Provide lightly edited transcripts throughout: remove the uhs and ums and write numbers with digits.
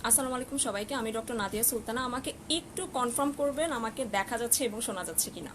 আসসালামু আলাইকুম সবাইকে। আমি ডক্টর নাদিয়া সুলতানা। আমাকে একটু কনফার্ম করবেন আমাকে দেখা যাচ্ছে এবং শোনা যাচ্ছে কিনা।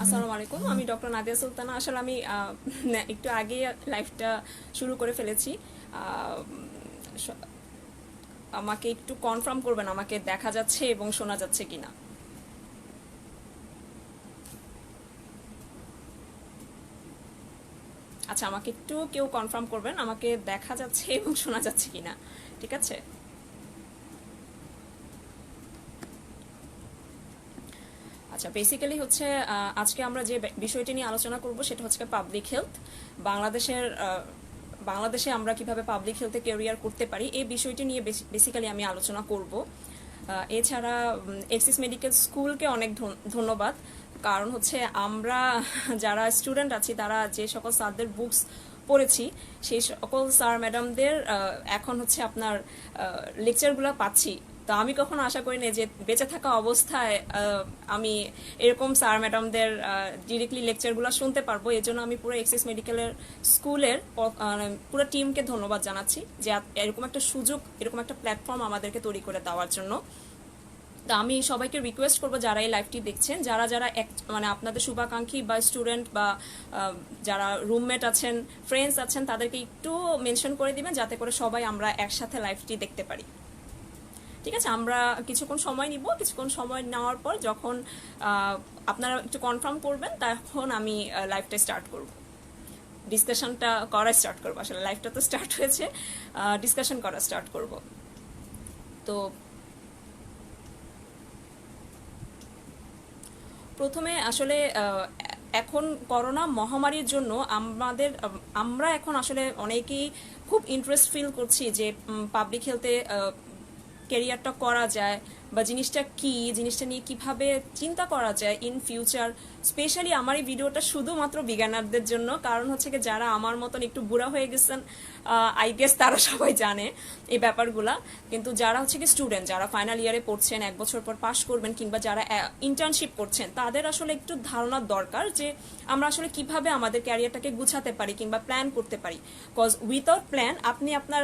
আসসালামু আলাইকুম, আমি ডক্টর নাদিয়া সুলতানা। আসলে আমি একটু আগে লাইভটা শুরু করে ফেলেছি। আহ, স- আমাকে একটু কনফার্ম করবেন আমাকে দেখা যাচ্ছে এবং শোনা যাচ্ছে কিনা। আচ্ছা, আমাকে একটু কেউ কনফার্ম করবেন আমাকে দেখা যাচ্ছে এবং শোনা যাচ্ছে কিনা। ঠিক আছে। আচ্ছা, বেসিক্যালি হচ্ছে আজকে আমরা যে বিষয়টি নিয়ে আলোচনা করব সেটা হচ্ছে পাবলিক হেলথ। বাংলাদেশের বাংলাদেশে আমরা কিভাবে পাবলিক হেলথে ক্যারিয়ার করতে পারি এই বিষয়টি নিয়ে বেসিক্যালি আমি আলোচনা করব। এছাড়া এক্সিস মেডিকেল স্কুলকে অনেক ধন্যবাদ। কারণ হচ্ছে আমরা যারা স্টুডেন্ট আছি তারা যে সকল স্যারদের বুকস পড়েছি সেই সকল স্যার ম্যাডামদের এখন হচ্ছে আপনার লেকচারগুলো পাচ্ছি। তো আমি কখনো আশা করি না যে বেঁচে থাকা অবস্থায় আমি এরকম স্যার ম্যাডামদের ডিরেক্টলি লেকচারগুলো শুনতে পারবো। এই জন্য আমি পুরো এক্সিস মেডিকেলের স্কুলের পুরো টিমকে ধন্যবাদ জানাচ্ছি যে এরকম একটা সুযোগ, এরকম একটা প্ল্যাটফর্ম আমাদেরকে তৈরি করে দেওয়ার জন্য। তো আমি সবাইকে রিকোয়েস্ট করবো যারা এই লাইভটি দেখছেন, যারা যারা মানে আপনাদের শুভাকাঙ্ক্ষী বা স্টুডেন্ট বা যারা রুমমেট আছেন, ফ্রেন্ডস আছেন, তাদেরকে একটু মেনশন করে দিবেন যাতে করে সবাই আমরা একসাথে লাইভটি দেখতে পারি। ঠিক আছে, আমরা কিছুক্ষণ সময় নিব। কিছুক্ষণ সময় নেওয়ার পর যখন আপনারা একটু কনফার্ম করবেন তখন আমি লাইভটা স্টার্ট করব, ডিসকাশনটা করা স্টার্ট করবো। আসলে লাইভটা তো স্টার্ট হয়েছে, ডিসকাশন করা স্টার্ট করব। তো প্রথমে আসলে এখন করোনা মহামারীর জন্য আমরা এখন আসলে অনেকেই খুব ইন্টারেস্ট ফিল করছি যে পাবলিক হেলথে ক্যারিয়ারটা করা যায় বা জিনিসটা কি, জিনিসটা নিয়ে কিভাবে চিন্তা করা যায় ইন ফিউচার। স্পেশালি আমার এই ভিডিওটা শুধুমাত্র বিজ্ঞানারদের জন্য, কারণ হচ্ছে কি যারা আমার মতন একটু বুড়া হয়ে গেছেন আই গেস তারা সবাই জানে এই ব্যাপারগুলা। কিন্তু যারা হচ্ছে কি স্টুডেন্ট, যারা ফাইনাল ইয়ারে পড়ছেন, এক বছর পর পাশ করবেন, কিংবা যারা ইন্টার্নশিপ করছেন, তাদের আসলে একটু ধারণার দরকার যে আমরা আসলে কিভাবে আমাদের ক্যারিয়ারটাকে গুছাতে পারি কিংবা প্ল্যান করতে পারি। কজ উইথাউট প্ল্যান আপনি আপনার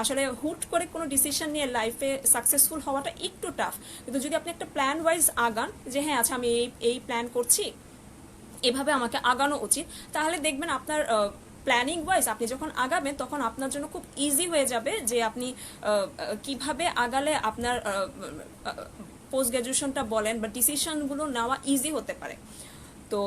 আসলে হুট করে কোনো ডিসিশন নিয়ে লাইফে সাকসেসফুল হওয়াটা একটু টাফ। কিন্তু যদি আপনি একটা প্ল্যান ওয়াইজ আগান যে হ্যাঁ আচ্ছা আমি এই প্ল্যান করছি, এভাবে আমাকে আগানো উচিত, তাহলে দেখবেন আপনার প্ল্যানিং ওয়াইজ আপনি যখন আগাবেন তখন আপনার জন্য খুব ইজি হয়ে যাবে যে আপনি কিভাবে আগালে আপনার পোস্ট গ্রাজুয়েশনটা বলেন বা ডিসিশনগুলো নেওয়া ইজি হতে পারে। তো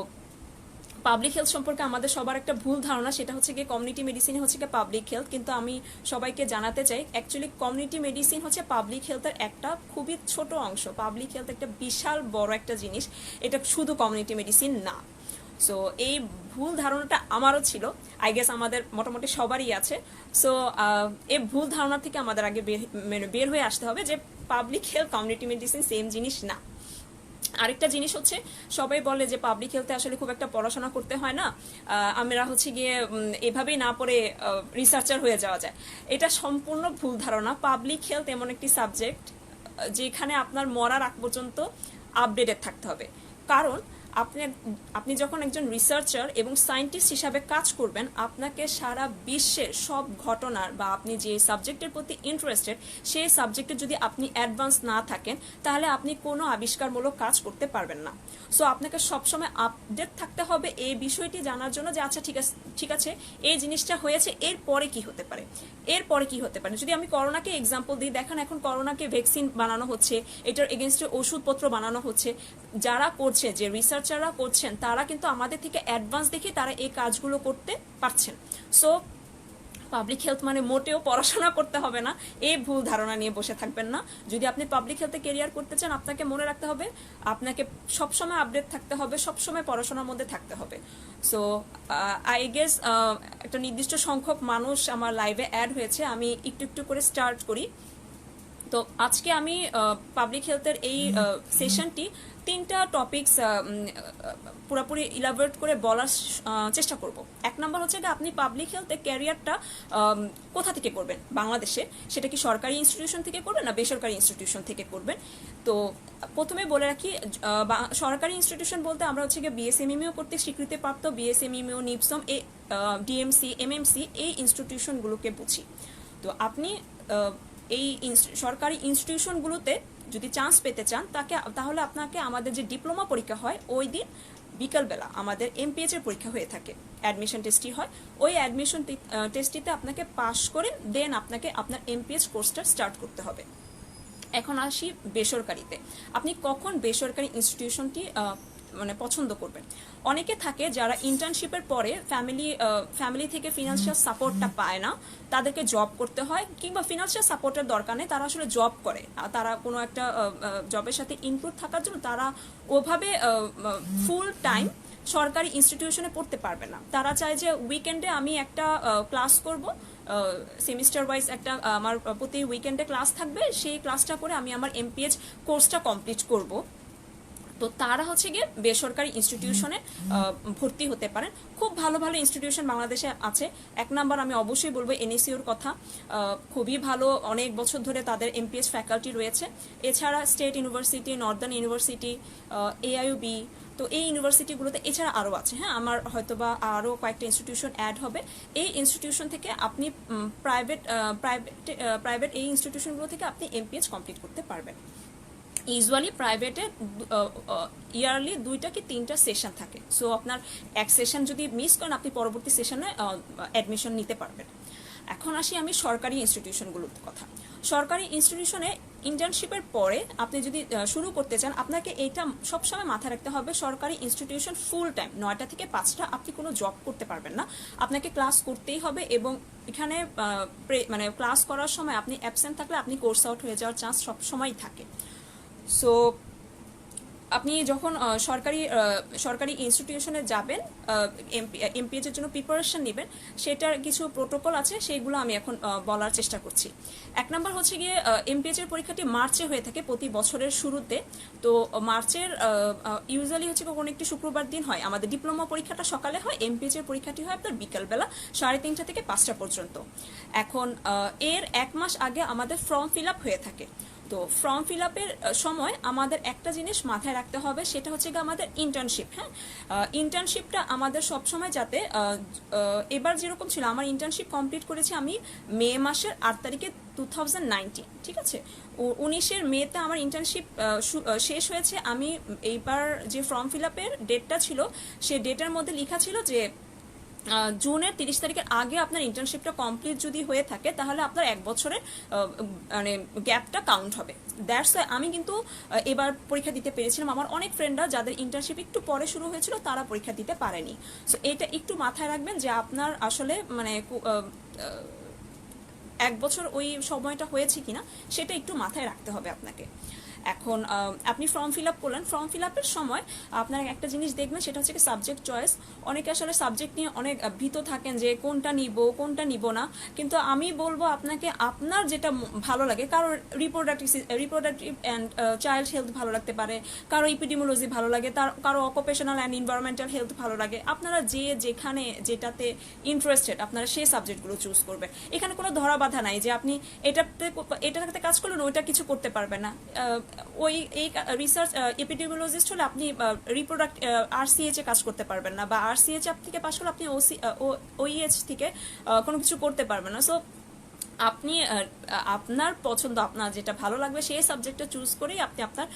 পাবলিক হেলথ সম্পর্কে আমাদের সবার একটা ভুল ধারণা, সেটা হচ্ছে গিয়ে কমিউনিটি মেডিসিন হচ্ছে গিয়ে পাবলিক হেলথ। কিন্তু আমি সবাইকে জানাতে চাই অ্যাকচুয়ালি কমিউনিটি মেডিসিন হচ্ছে পাবলিক হেলথের একটা খুবই ছোট অংশ। পাবলিক হেলথ একটা বিশাল বড় একটা জিনিস, এটা শুধু কমিউনিটি মেডিসিন না। সো এই ভুল ধারণাটা আমারও ছিল, আই গেস আমাদের মোটামুটি সবারই আছে। সো এই ভুল ধারণা থেকে আমাদের আগে বের হয়ে আসতে হবে যে public health community medicine same জিনিস না। আরেকটা জিনিস হচ্ছে সবাই বলে যে পাবলিক হেলথে আসলে খুব একটা পড়াশোনা করতে হয় না, আমরা হচ্ছে গিয়ে এভাবেই না পড়ে রিসার্চার হয়ে যাওয়া যায়। এটা সম্পূর্ণ ভুল ধারণা। পাবলিক হেলথ এমন একটি সাবজেক্ট যেখানে আপনার মরার আগ পর্যন্ত আপডেটেড থাকতে হবে। কারণ আপনি আপনি যখন একজন রিসার্চার এবং সায়েন্টিস্ট হিসাবে কাজ করবেন, আপনাকে সারা বিশ্বের সব ঘটনার বা আপনি যে সাবজেক্টের প্রতি ইন্টারেস্টেড সেই সাবজেক্টে যদি আপনি অ্যাডভান্স না থাকেন, তাহলে আপনি কোনো আবিষ্কারমূলক কাজ করতে পারবেন না। সো আপনাকে সবসময় আপডেট থাকতে হবে এই বিষয়টি জানার জন্য যে আচ্ছা ঠিক আছে এই জিনিসটা হয়েছে, এরপরে কি হতে পারে, এরপরে কি হতে পারে। যদি আমি করোনাকে এক্সাম্পল দিই, দেখেন এখন করোনাকে ভ্যাকসিন বানানো হচ্ছে, এটার এগেনস্টে ওষুধপত্র বানানো হচ্ছে। যারা করছে, যে রিসার্চাররা করছেন, তারা কিন্তু আমাদের থেকে অ্যাডভান্স দেখে তারা এই কাজগুলো করতে পারছেন। সো পাবলিক হেলথ মানে মোটেও পড়াশোনা করতে হবে না, এই ভুল ধারণা নিয়ে বসে থাকবেন না। যদি আপনি পাবলিক হেলথে কেরিয়ার করতে চান, আপনাকে মনে রাখতে হবে আপনাকে সবসময় আপডেট থাকতে হবে, সবসময় পড়াশোনার মধ্যে থাকতে হবে। সো আই গেস একটা নির্দিষ্ট সংখ্যক মানুষ আমার লাইভে অ্যাড হয়েছে, আমি একটু একটু করে স্টার্ট করি। তো আজকে আমি পাবলিক হেলথের এই সেশনটি 3টা টপিকস পুরোপুরি ইলাবোরেট করে বলার চেষ্টা করব। এক নম্বর হচ্ছে যে আপনি পাবলিক হেলথে ক্যারিয়ারটা কোথা থেকে করবেন বাংলাদেশে, সেটা কি সরকারি ইনস্টিটিউশন থেকে করবেন না বেসরকারি ইনস্টিটিউশন থেকে করবেন। তো প্রথমে বলে রাখি, সরকারি ইনস্টিটিউশন বলতে আমরা হচ্ছে গিয়ে বিএসএমইএমইউ কর্তৃক স্বীকৃতিপ্রাপ্ত বিএসএমইএমইউ, নিপসম, ডিএমসি, এমএমসি এই ইনস্টিটিউশনগুলোকে বুঝি। তো আপনি এই সরকারি ইনস্টিটিউশনগুলোতে যদি চান্স পেতে চান, তাহলে আপনাকে আমাদের যে ডিপ্লোমা পরীক্ষা হয় ওই দিন বিকালবেলা আমাদের এমপিএইচ এর পরীক্ষা হয়ে থাকে, অ্যাডমিশন টেস্টটি হয়। ওই অ্যাডমিশন টেস্টটিতে আপনাকে পাশ করে দেন আপনাকে আপনার এমপিএইচ কোর্সটা স্টার্ট করতে হবে। এখন আসি বেসরকারিতে। আপনি কখন বেসরকারি ইনস্টিটিউশনটি মানে পছন্দ করবেন। অনেকে থাকে যারা ইন্টার্নশিপের পরে ফ্যামিলি থেকে ফিনান্সিয়াল সাপোর্টটা পায় না, তাদেরকে জব করতে হয়, কিংবা ফিনান্সিয়াল সাপোর্টের দরকার নেই, তারা আসলে জব করে, তারা কোনো একটা জবের সাথে ইনক্লুড থাকার জন্য তারা ওভাবে ফুল টাইম সরকারি ইনস্টিটিউশনে পড়তে পারবে না। তারা চায় যে উইকেন্ডে আমি একটা ক্লাস করব, সেমিস্টার ওয়াইজ একটা আমার প্রতি উইকেন্ডে ক্লাস থাকবে, সেই ক্লাসটা করে আমি আমার এমপিএইচ কোর্সটা কমপ্লিট করব। তো তারা হচ্ছে গিয়ে বেসরকারি ইনস্টিটিউশনে ভর্তি হতে পারেন। খুব ভালো ভালো ইনস্টিটিউশন বাংলাদেশে আছে। এক নাম্বার আমি অবশ্যই বলবো এনএসইউর কথা, খুবই ভালো, অনেক বছর ধরে তাদের এমপিএইচ ফ্যাকাল্টি রয়েছে। এছাড়া state university, Northern university, AIUB, তো এই ইউনিভার্সিটিগুলোতে এছাড়া আরও আছে। হ্যাঁ, আমার হয়তোবা আরও কয়েকটা ইনস্টিটিউশন অ্যাড হবে। এই ইনস্টিটিউশন থেকে আপনি প্রাইভেট এই ইনস্টিটিউশনগুলো থেকে আপনি এমপিএইচ কমপ্লিট করতে পারবেন। ইউজুয়ালি প্রাইভেটে ইয়ারলি 2টা কি 3টা সেশন থাকে। সো আপনার এক সেশন যদি মিস করেন, আপনি পরবর্তী সেশনে অ্যাডমিশন নিতে পারবেন। এখন আসি আমি সরকারি ইনস্টিটিউশনগুলোর কথা। সরকারি ইনস্টিটিউশনে ইন্টার্নশিপের পরে আপনি যদি শুরু করতে চান, আপনাকে এইটা সবসময় মাথায় রাখতে হবে, সরকারি ইনস্টিটিউশন ফুল টাইম 9টা থেকে 5টা আপনি কোনো জব করতে পারবেন না, আপনাকে ক্লাস করতেই হবে। এবং এখানে মানে ক্লাস করার সময় আপনি অ্যাবসেন্ট থাকলে আপনি কোর্স আউট হয়ে যাওয়ার চান্স সবসময়ই থাকে। সো আপনি যখন সরকারি ইনস্টিটিউশনে যাবেন, এমপিএইচ এর জন্য প্রিপারেশন নেবেন, সেটার কিছু প্রোটোকল আছে, সেইগুলো আমি এখন বলার চেষ্টা করছি। এক নম্বর হচ্ছে গিয়ে এমপিএইচ এর পরীক্ষাটি মার্চে হয়ে থাকে প্রতি বছরের শুরুতে। তো মার্চের ইউজুয়ালি হচ্ছে কোনো একটি শুক্রবার দিন হয়। আমাদের ডিপ্লোমা পরীক্ষাটা সকালে হয়, এমপিএইচ এর পরীক্ষাটি হয় আপনার বিকালবেলা 3:30 থেকে 5টা পর্যন্ত। এখন এর 1 মাস আগে আমাদের ফর্ম ফিল আপ হয়ে থাকে। তো ফর্ম ফিল আপের সময় আমাদের একটা জিনিস মাথায় রাখতে হবে, সেটা হচ্ছে গিয়ে আমাদের ইন্টার্নশিপ। হ্যাঁ, ইন্টার্নশিপটা আমাদের সবসময় যাতে এবার যেরকম ছিল, আমার ইন্টার্নশিপ কমপ্লিট করেছি আমি মে মাসের 8 তারিখে 2019, ঠিক আছে। 19 মেতে আমার ইন্টার্নশিপ শেষ হয়েছে। আমি এইবার যে ফর্ম ফিল আপের ডেটটা ছিল, সে ডেটের মধ্যে লেখা ছিল যে জুনের 30 তারিখের আগে আপনার ইন্টার্নশিপটা কমপ্লিট যদি হয়ে থাকে, তাহলে আপনার 1 বছরের মানে গ্যাপটা কাউন্ট হবে। দ্যাটস ওয়াই আমি কিন্তু এবার পরীক্ষা দিতে পেরেছিলাম। আমার অনেক ফ্রেন্ডরা যাদের ইন্টার্নশিপ একটু পরে শুরু হয়েছিল, তারা পরীক্ষা দিতে পারেনি। সো এটা একটু মাথায় রাখবেন যে আপনার আসলে মানে 1 বছর ওই সময়টা হয়েছে কিনা, সেটা একটু মাথায় রাখতে হবে আপনাকে। এখন আপনি ফর্ম ফিল আপ করলেন, ফর্ম ফিল আপের সময় আপনার একটা জিনিস দেখবেন, সেটা হচ্ছে সাবজেক্ট চয়েস। অনেকে আসলে সাবজেক্ট নিয়ে অনেক ভীত থাকেন যে কোনটা নিব না, কিন্তু আমি বলবো আপনাকে আপনার যেটা ভালো লাগে। কারো রিপ্রোডাক্টিভ অ্যান্ড চাইল্ড হেলথ ভালো লাগতে পারে, কারো ইপিডেমিওলজি ভালো লাগে, কারো অকুপেশনাল অ্যান্ড এনভায়রনমেন্টাল হেলথ ভালো লাগে। আপনারা যেখানে যেটাতে ইন্টারেস্টেড, আপনারা সেই সাবজেক্টগুলো চুজ করবেন। এখানে কোনো ধরা বাধা নাই যে আপনি এটাতে কাজ করলেন, ওইটা কিছু করতে পারবেন না। ওই এই রিসার্চ এপিডেমিওলজিস্ট হলে আপনি রিপ্রোডাক্ট আরসিএইচ এ কাজ করতে পারবেন না, বা আরসিএইচ থেকে পাশ করলে আপনি ওইএইচ থেকে কোনো কিছু করতে পারবেন না। সো আপনি আপনার পছন্দ, আপনার যেটা ভালো লাগবে সেই সাবজেক্টটা চুজ করেই আপনি আপনার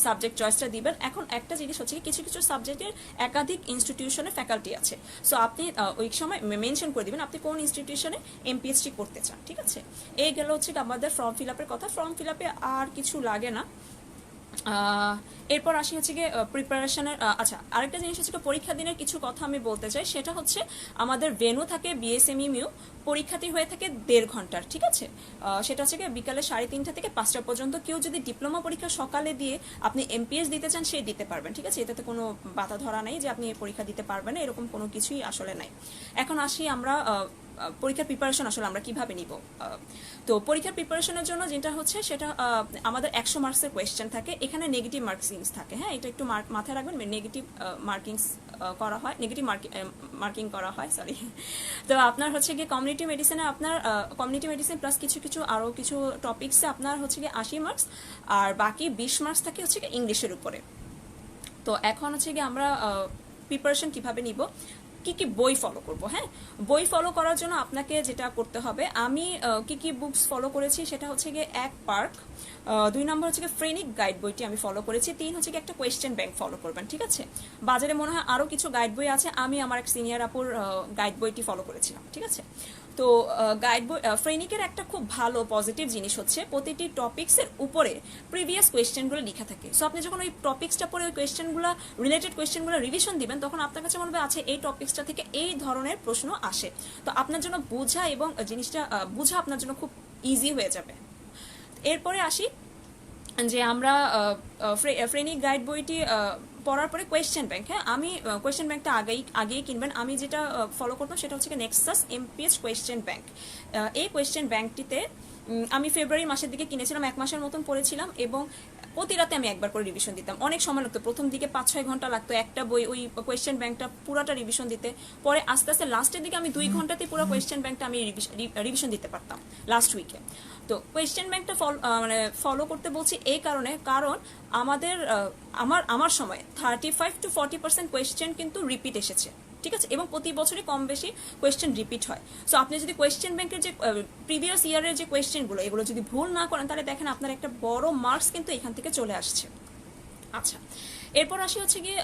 সাবজেক্ট চয়েসটা দিবেন। এখন একটা জিনিস হচ্ছে কিছু কিছু সাবজেক্টের একাধিক ইনস্টিটিউশনে ফ্যাকাল্টি আছে, সো আপনি ওই সময় মেনশন করে দিবেন আপনি কোন ইনস্টিটিউশনে এমপিএইচডি করতে চান, ঠিক আছে। এই গেল হচ্ছে আমাদের ফর্ম ফিল আপের কথা। ফর্ম ফিল আপে আর কিছু লাগে না। এরপর আসি হচ্ছে গিয়ে প্রিপারেশনের। আচ্ছা, আরেকটা জিনিস হচ্ছে পরীক্ষা দিনের কিছু কথা আমি বলতে চাই। সেটা হচ্ছে আমাদের ভেন্যু থাকে বিএসএমইউ, পরীক্ষাটি হয়ে থাকে 1.5 ঘন্টার, ঠিক আছে। সেটা হচ্ছে গিয়ে বিকালে 3:30 থেকে 5টা পর্যন্ত। কেউ যদি ডিপ্লোমা পরীক্ষা সকালে দিয়ে আপনি এমপিএস দিতে চান সে দিতে পারবেন, ঠিক আছে। এটাতে কোনো বাধা ধরা নেই যে আপনি পরীক্ষা দিতে পারবেন না, এরকম কোনো কিছুই আসলে নাই। এখন আসি আমরা পরীক্ষার প্রিপারেশন আসলে আমরা কিভাবে নিব। তো পরীক্ষার প্রিপারেশনের জন্য যেটা হচ্ছে সেটা আমাদের 100 মার্কসের কোয়েশ্চেন থাকে, এখানে নেগেটিভ মার্কিংস থাকে। হ্যাঁ, এটা একটু মাথায় রাখবেন, নেগেটিভ মার্কিংস করা হয়, নেগেটিভ মার্কিং করা হয়, সরি। তো আপনার হচ্ছে গিয়ে কমিউনিটি মেডিসিনে আপনার কমিউনিটি মেডিসিন প্লাস কিছু কিছু আরও কিছু টপিক্সে আপনার হচ্ছে গিয়ে 80 মার্কস, আর বাকি 20 মার্কস থাকে হচ্ছে গিয়ে ইংলিশের উপরে। তো এখন হচ্ছে গিয়ে আমরা প্রিপারেশন কিভাবে নিব, কি কি বই ফলো করব। হ্যাঁ, বই ফলো করার জন্য আপনাকে যেটা করতে হবে, আমি কি কি বুকস ফলো করেছি সেটা হচ্ছে গিয়ে 1 পার্ক, 2 নম্বর হচ্ছে গিয়ে ফ্রেনিক গাইড বইটি আমি ফলো করেছি, 3 হচ্ছে গিয়ে একটা কোয়েশ্চেন ব্যাংক ফলো করবেন, ঠিক আছে। বাজারে মনে হয় আরও কিছু গাইড বই আছে, আমি আমার এক সিনিয়র আপুর গাইড বইটি ফলো করেছিলাম, ঠিক আছে। তো গাইড বই ফ্রেনিকের একটা খুব ভালো পজিটিভ জিনিস হচ্ছে প্রতিটি টপিক্সের উপরে প্রিভিয়াস কোয়েশ্চেনগুলো লেখা থাকে। সো আপনি যখন ওই টপিক্সটা পরে ওই কোয়েশ্চেনগুলো রিলেটেড কোয়েশ্চেনগুলো রিভিশন দিবেন, তখন আপনার কাছে মনে হবে আছে এই টপিক্সটা থেকে এই ধরনের প্রশ্ন আসে। তো আপনার জন্য বোঝা এবং জিনিসটা বোঝা আপনার জন্য খুব ইজি হয়ে যাবে। এরপরে আসি যে আমরা ফ্রেনিক গাইড বইটি পড়ার পরে কোয়েশ্চেন ব্যাংক। হ্যাঁ, আমি কোয়েশ্চেন ব্যাংকটা আগেই কিনবেন। আমি যেটা ফলো করতাম সেটা হচ্ছে নেক্সাস এমপিএইচ কোয়েশ্চেন ব্যাংক। এই কোয়েশ্চেন ব্যাংকটিতে আমি ফেব্রুয়ারি মাসের দিকে কিনেছিলাম, 1 মাসের মতন পড়েছিলাম, এবং প্রতি রাতে আমি একবার করে রিভিশন দিতাম। অনেক সময় লাগতো, প্রথম দিকে 5-6 ঘন্টা লাগতো একটা বই ওই কোয়েশ্চেন ব্যাংকটা পুরাটা রিভিশন দিতে। পরে আস্তে আস্তে লাস্টের দিকে আমি 2 ঘন্টাতে পুরো কোয়েশ্চেন ব্যাংকটা আমি রিভিশন দিতে পারতাম লাস্ট উইকে। তো কোয়েশ্চেন ব্যাংকটা মানে ফলো করতে বলছি এই কারণে, কারণ আমাদের আমার সময় 35-40% কোয়েশ্চেন কিন্তু রিপিট এসেছে, ঠিক আছে, এবং প্রতি বছরই কম বেশি কোয়েশ্চেন রিপিট হয়। সো আপনি যদি কোয়েশ্চেন ব্যাংকের যে প্রিভিয়াস ইয়ারের যে কোয়েশ্চেনগুলো এগুলো যদি ভুল না করেন, তাহলে দেখেন আপনার একটা বড় মার্কস কিন্তু এখান থেকে চলে আসছে। আচ্ছা, এরপর আসি হচ্ছে গিয়ে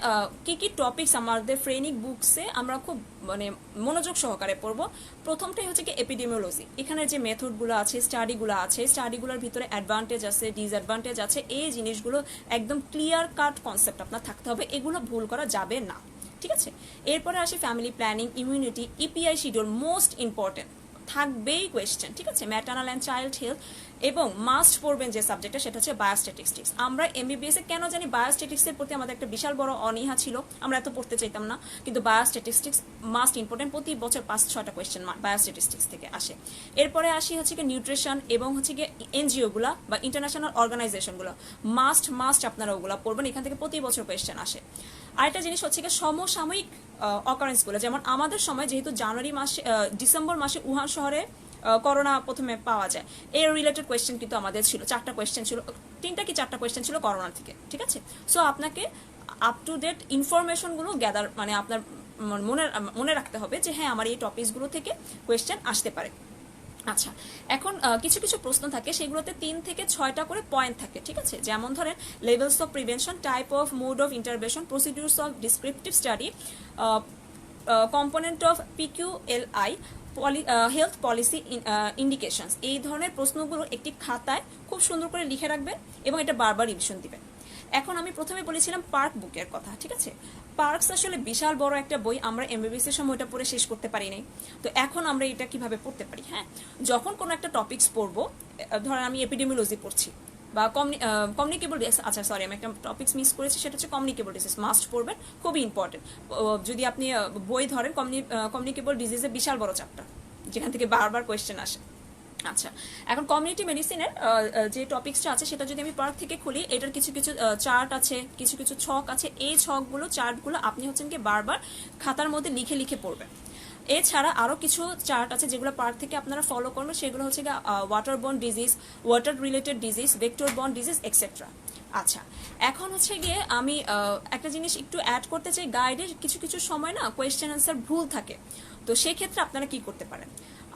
কি কি টপিকস আমাদের ফ্রেনিক বুকসে আমরা খুব মানে মনোযোগ সহকারে পড়বো। প্রথমটাই হচ্ছে কি এপিডেমিওলজি। এখানে যে মেথডগুলো আছে, স্টাডিগুলো আছে, স্টাডিগুলোর ভিতরে অ্যাডভান্টেজ আছে, ডিসঅ্যাডভান্টেজ আছে, এই জিনিসগুলো একদম ক্লিয়ার কাট কনসেপ্ট আপনার থাকতে হবে, এগুলো ভুল করা যাবে না, ঠিক আছে। এরপরে আসি family planning, immunity, EPI schedule, most important থাকবেই কোয়েশ্চেন, ঠিক আছে। ম্যাটার্নাল অ্যান্ড চাইল্ড হেলথ, এবং মাস্ট পড়বেন যে সাবজেক্টটা সেটা হচ্ছে বায়োস্ট্যাটিস্টিক্স। আমরা এমবিবিএস এ কেন জানি বায়োস্ট্যাটিক্সের প্রতি আমাদের একটা বিশাল বড় অনীহা ছিল, আমরা এত পড়তে চাইতাম না, কিন্তু বায়োস্ট্যাটিস্টিক্স মাস্ট ইম্পর্টেন্ট। প্রতি বছর 5-6টা কোয়েশ্চেন বায়োস্ট্যাটিস্টিক্স থেকে আসে। এরপরে আসি হচ্ছে কি নিউট্রিশন, এবং হচ্ছে কি এনজিওগুলো বা ইন্টারন্যাশনাল অর্গানাইজেশনগুলো মাস্ট আপনারা ওগুলো পড়বেন, এখান থেকে প্রতি বছর কোয়েশ্চেন আসে। আরেকটা জিনিস হচ্ছে কি সমসাময়িক অকারেন্সগুলো, যেমন আমাদের সময় যেহেতু ডিসেম্বর মাসে উহান শহরে করোনা প্রথমে পাওয়া যায়, এর রিলেটেড কোয়েশ্চেন কিন্তু আমাদের ছিল 4টা কোয়েশ্চেন ছিল, 3টা কি 4টা কোয়েশ্চেন ছিল করোনা থেকে, ঠিক আছে। সো আপনাকে আপ টু ডেট ইনফরমেশনগুলো গ্যাদার মানে আপনার মনে রাখতে হবে যে হ্যাঁ আমার এই টপিকসগুলো থেকে কোয়েশ্চেন আসতে পারে। আচ্ছা, এখন কিছু কিছু প্রশ্ন থাকে, সেগুলোতে 3 থেকে 6টা করে পয়েন্ট থাকে, ঠিক আছে। যেমন ধরেন levels of prevention, type of mode of intervention, procedures of descriptive study, component of PQLI, health policy indications. এই ধরনের প্রশ্নগুলো একটি খাতায় খুব সুন্দর করে লিখে রাখবেন এবং এটা বারবার রিভিশন দিবেন। এখন আমি প্রথমে বলেছিলাম পার্ক বুকের কথা, ঠিক আছে। পার্কস আসলে বিশাল বড় একটা বই, আমরা এমবিবিএস এর সময় এটা পড়ে শেষ করতে পারি নাই। তো এখন আমরা এটা কিভাবে পড়তে পারি, হ্যাঁ, যখন কোনো একটা টপিকস পড়বো, ধরেন আমি এপিডেমিওলজি পড়ছি বা কমিউনিকেবল ডিজিজ, আচ্ছা সরি আমি একটা টপিকস মিস করেছি, সেটা হচ্ছে কমিউনিকেবল ডিজিজ, মাস্ট পড়বেন, খুবই ইম্পর্টেন্ট। যদি আপনি বই ধরেন কমিউনিকেবল ডিজিজে বিশাল বড় চ্যাপ্টার, যেখান থেকে বারবার কোয়েশ্চেন আসে। আচ্ছা, এখন কমিউনিটি মেডিসিনের যে টপিকসটা আছে সেটা যদি আমি পার্ক থেকে খুলি, এটার কিছু কিছু চার্ট আছে, কিছু কিছু ছক আছে, এই ছকগুলো চার্টগুলো আপনি হচ্ছেন কি বারবার খাতার মধ্যে লিখে লিখে পড়বেন। এছাড়া আরও কিছু চার্ট আছে যেগুলো পার্ট থেকে আপনারা ফলো করবেন, সেগুলো হচ্ছে water borne disease, water related disease, vector borne disease etcetera. আচ্ছা, এখন হচ্ছে গিয়ে আমি একটা জিনিস একটু অ্যাড করতে চাই, গাইডের কিছু কিছু সময় না কোয়েশ্চেন অ্যান্সার ভুল থাকে। তো সেক্ষেত্রে আপনারা কি করতে পারেন,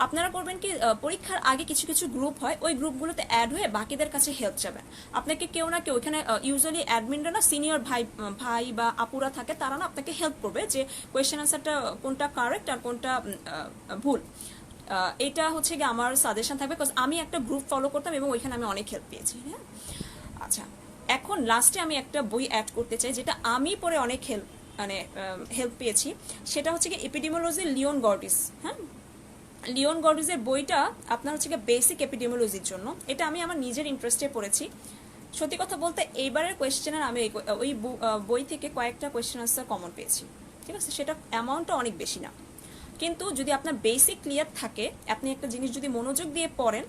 আপনারা করবেন কি, পরীক্ষার আগে কিছু কিছু গ্রুপ হয়, ওই গ্রুপগুলোতে অ্যাড হয়ে বাকিদের কাছে হেল্প চাবেন। আপনাকে কেউ না কেউ ওইখানে, ইউজুয়ালি অ্যাডমিনরা না সিনিয়র ভাই ভাই বা আপুরা থাকে, তারা না আপনাকে হেল্প করবে যে কোয়েশ্চেন অ্যান্সারটা কোনটা কারেক্ট আর কোনটা ভুল। এটা হচ্ছে গিয়ে আমার সাজেশন থাকবে, বিকজ আমি একটা গ্রুপ ফলো করতাম এবং ওইখানে আমি অনেক হেল্প পেয়েছি। হ্যাঁ, আচ্ছা, এখন লাস্টে আমি একটা বই অ্যাড করতে চাই যেটা আমি পরে অনেক হেল্প পেয়েছি। সেটা হচ্ছে কি এপিডেমিওলজি লিওন গর্ডিস। হ্যাঁ, লিওন গর্ডিসের বইটা আপনার হচ্ছে গিয়ে বেসিক এপিডেমিওলজির জন্য। এটা আমি আমার নিজের ইন্টারেস্টে পড়েছি। সত্যি কথা বলতে এইবারের কোয়েশ্চেনের আমি ওই বই থেকে কয়েকটা কোয়েশ্চেন আনসার কমন পেয়েছি, ঠিক আছে? সেটা অ্যামাউন্টটা অনেক বেশি না, কিন্তু যদি আপনার বেসিক ক্লিয়ার থাকে, আপনি একটা জিনিস যদি মনোযোগ দিয়ে পড়েন,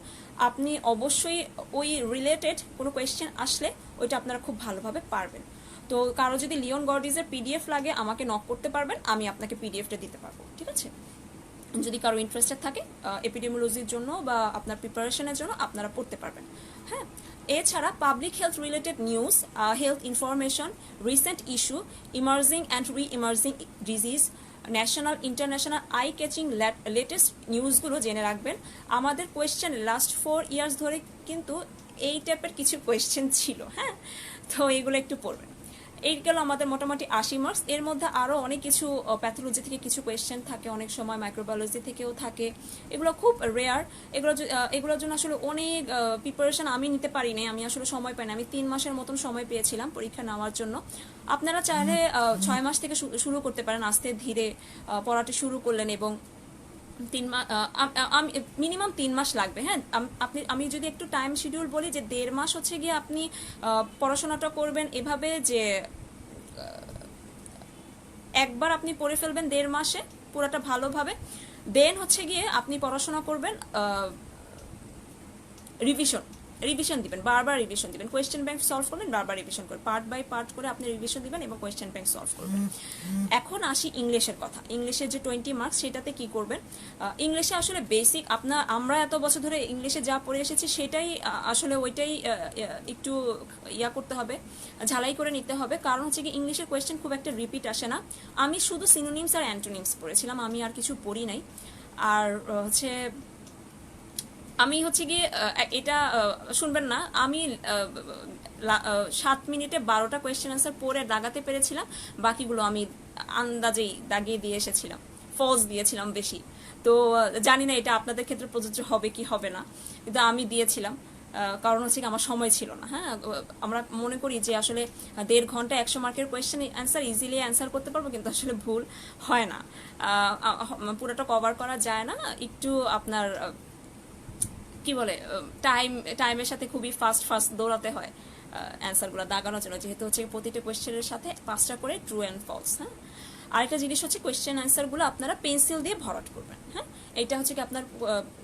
আপনি অবশ্যই ওই রিলেটেড কোনো কোয়েশ্চেন আসলে ওইটা আপনারা খুব ভালোভাবে পারবেন। তো কারো যদি লিওন গর্ডিসের পিডিএফ লাগে আমাকে নক করতে পারবেন, আমি আপনাকে পিডিএফটা দিতে পারবো, ঠিক আছে? যদি কারো ইন্টারেস্টেড থাকে এপিডেমিওলজির জন্য বা আপনার প্রিপারেশনের জন্য, আপনারা পড়তে পারবেন। হ্যাঁ, এছাড়া public health related news, health information, recent issue, emerging and re emerging disease, national international eye catching latest নিউজগুলো জেনে রাখবেন। আমাদের কোয়েশ্চেন লাস্ট 4 ইয়ার্স ধরে কিন্তু এই টাইপের কিছু কোয়েশ্চেন ছিল। হ্যাঁ, তো এগুলো একটু পড়বেন। এই গেল আমাদের মোটামুটি 80 মার্কস। এর মধ্যে আরও অনেক কিছু প্যাথোলজি থেকে কিছু কোয়েশ্চেন থাকে, অনেক সময় মাইক্রোবায়োলজি থেকেও থাকে। এগুলো খুব রেয়ার। এগুলোর জন্য আসলে অনেক প্রিপারেশন আমি নিতে পারিনি, আমি আসলে সময় পাইনি। আমি 3 মাসের মতন সময় পেয়েছিলাম পরীক্ষা নেওয়ার জন্য। আপনারা চাইলে 6 মাস থেকে শুরু করতে পারেন, আস্তে ধীরে পড়াটা শুরু করলেন এবং 3 মাস, মিনিমাম 3 মাস লাগবে। হ্যাঁ, আমি যদি একটু টাইম শিডিউল বলি, যে 1.5 মাস হচ্ছে গিয়ে আপনি পড়াশোনাটা করবেন এভাবে যে একবার আপনি পড়ে ফেলবেন 1.5 মাসে পুরোটা ভালোভাবে। দেন হচ্ছে গিয়ে আপনি পড়াশোনা করবেন, রিভিশন দিবেন, বারবার রিভিশন দিবেন, কোয়েশ্চেন ব্যাংক সলভ করবেন, বারবার রিভিশন করবেন, পার্ট বাই পার্ট করে আপনি রিভিশন দিবেন এবং কোয়েশ্চেন ব্যাংক সলভ করবেন। এখন আসি ইংলিশের কথা। ইংলিশের যে 20 মার্কস, সেটাতে কি করবেন? ইংলিশে আসলে বেসিক আমরা এত বছর ধরে ইংলিশে যা পড়ে এসেছি সেটাই আসলে ওইটাই একটু করতে হবে, ঝালাই করে নিতে হবে। কারণ হচ্ছে কি ইংলিশের কোয়েশ্চেন খুব একটা রিপিট আসে না। আমি শুধু সিনোনিমস আর অ্যান্টোনিমস পড়েছিলাম, আমি আর কিছু পড়ি নাই। আর হচ্ছে আমি হচ্ছে গিয়ে এটা শুনবেন না, আমি 7 মিনিটে 12টা কোয়েশ্চেন আনসার পড়ে দাগাতে পেরেছিলাম। বাকিগুলো আমি আন্দাজেই দাগিয়ে দিয়ে এসেছিলাম, ফলস দিয়েছিলাম বেশি। তো জানি না এটা আপনাদের ক্ষেত্রে প্রযোজ্য হবে কি হবে না, কিন্তু আমি দিয়েছিলাম। কারণ হচ্ছে আমার সময় ছিল না। হ্যাঁ, আমরা মনে করি যে আসলে 1.5 ঘন্টা 100 মার্কের কোয়েশ্চেন অ্যান্সার ইজিলি অ্যান্সার করতে পারবো, কিন্তু আসলে ভুল হয় না, পুরোটা কভার করা যায় না। একটু আপনার কি বলে, টাইমের সাথে খুবই ফাস্ট দৌড়াতে হয় অ্যান্সারগুলো দাগানোর জন্য, যেহেতু হচ্ছে প্রতিটা কোয়েশ্চেনের সাথে 5টা করে ট্রু অ্যান্ড ফলস। হ্যাঁ, আরেকটা জিনিস হচ্ছে কোয়েশ্চেন অ্যান্সারগুলো আপনারা পেন্সিল দিয়ে ভরাট করবেন। হ্যাঁ, এইটা হচ্ছে কি আপনার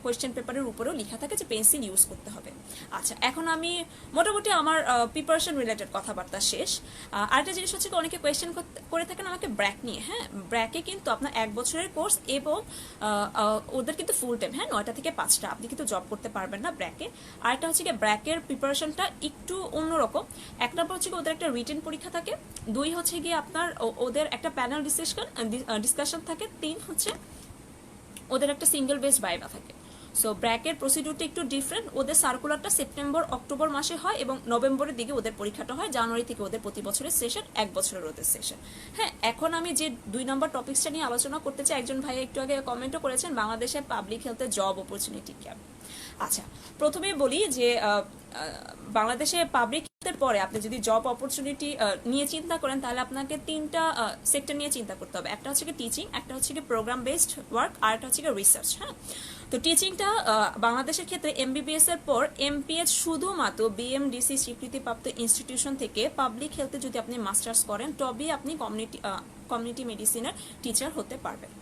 কোয়েশ্চেন পেপারের উপরেও লেখা থাকে যে পেন্সিল ইউজ করতে হবে। আচ্ছা, এখন আমি মোটামুটি আমার প্রিপারেশন রিলেটেড কথাবার্তা শেষ। আরেকটা জিনিস হচ্ছে কি অনেকে কোয়েশ্চেন করে থাকেন আমাকে ব্র্যাক নিয়ে। হ্যাঁ, ব্র্যাকে কিন্তু আপনার 1 বছরের কোর্স এবং ওদের কিন্তু ফুল টাইম। হ্যাঁ, 9টা থেকে 5টা, আপনি কিন্তু জব করতে পারবেন না ব্র্যাকে। আরেকটা হচ্ছে কি ব্র্যাকের প্রিপারেশনটা একটু অন্যরকম। 1 নম্বর হচ্ছে কি ওদের একটা রিটেন পরীক্ষা থাকে, 2 হচ্ছে গিয়ে আপনার ওদের একটা প্যানেল ডিসকাশন থাকে, 3 হচ্ছে ওদের একটা সিঙ্গেল বেস ভাইভা থাকে। সো ব্র্যাকের প্রসিডিউরটা একটু ডিফারেন্ট। ওদের সার্কুলারটা সেপ্টেম্বর অক্টোবর মাসে হয় এবং নভেম্বরের দিকে ওদের পরীক্ষাটা হয়। জানুয়ারি থেকে ওদের প্রতি বছরের সেশন, 1 বছরের ওদের সেশন। হ্যাঁ, এখন আমি যে 2 নম্বর টপিকসটা নিয়ে আলোচনা করতে চাই, একজন ভাই একটু আগে কমেন্টও করেছেন, বাংলাদেশে পাবলিক হেলথে জব অপরচুনিটি কেমন। আচ্ছা, প্রথমেই বলি যে বাংলাদেশে পাবলিক হেলথের পরে আপনি যদি জব অপরচুনিটি নিয়ে চিন্তা করেন, তাহলে আপনাকে 3টা সেক্টর নিয়ে চিন্তা করতে হবে। একটা হচ্ছে কি টিচিং, একটা হচ্ছে কি প্রোগ্রাম বেসড ওয়ার্ক, আর একটা হচ্ছে কি রিসার্চ। হ্যাঁ, তো টিচিংটা বাংলাদেশের ক্ষেত্রে এমবিবিএস এর পর এমপিএইচ শুধুমাত্র বিএমডিসি স্বীকৃতিপ্রাপ্ত ইনস্টিটিউশন থেকে পাবলিক হেলথে যদি আপনি মাস্টার্স করেন, তবেই আপনি কমিউনিটি মেডিসিনের টিচার হতে পারবেন।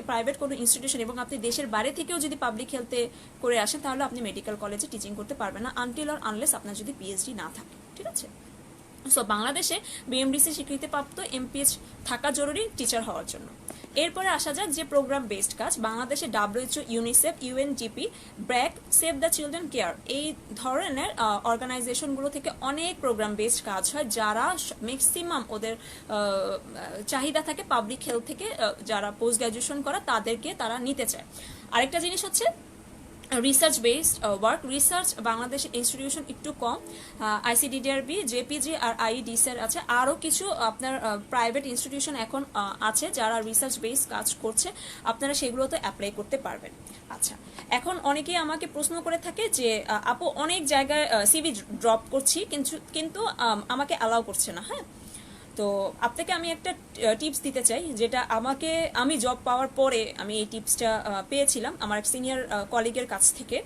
প্রাইভেট কোনো ইনস্টিটিউশন এবং আপনি দেশের বাইরে থেকেও যদি পাবলিক হেলথে করে আসেন, তাহলে আপনি মেডিকেল কলেজে টিচিং করতে পারবেন না, আনটিল অর আনলেস আপনার যদি পিএইচডি না থাকে। ঠিক আছে, সো বাংলাদেশে বিএমডিসি স্বীকৃতিপ্রাপ্ত এমপিএইচ থাকা জরুরি টিচার হওয়ার জন্য। এরপরে আসা যাক যে প্রোগ্রাম বেসড কাজ, বাংলাদেশে WHO, UNICEF, UNGP, BRAC, Save the Children CARE এই ধরনের অর্গানাইজেশনগুলো থেকে অনেক প্রোগ্রাম বেসড কাজ হয়, যারা ম্যাক্সিমাম ওদের চাহিদা থাকে পাবলিক হেলথ থেকে যারা পোস্ট গ্র্যাজুয়েশন করা তাদেরকে তারা নিতে চায়। আরেকটা জিনিস হচ্ছে research based work. Research Bangladesh institution একটু কম, আইসিডিডিআরবি, জেপিজি আর আইডিসের আছে, আরও কিছু আপনার প্রাইভেট ইনস্টিটিউশন এখন আছে যারা রিসার্চ বেসড কাজ করছে, আপনারা সেগুলোতে অ্যাপ্লাই করতে পারবেন। আচ্ছা, এখন অনেকেই আমাকে প্রশ্ন করে থাকে যে আপু অনেক জায়গায় সিভি ড্রপ করছি কিন্তু আমাকে অ্যালাউ করছে না। হ্যাঁ, তো আপনাকে আমি একটা টিপস দিতে চাই, যেটা আমি জব পাওয়ার পরে আমি এই টিপসটা পেয়েছিলাম আমার এক সিনিয়র কলিগের কাছ থেকে।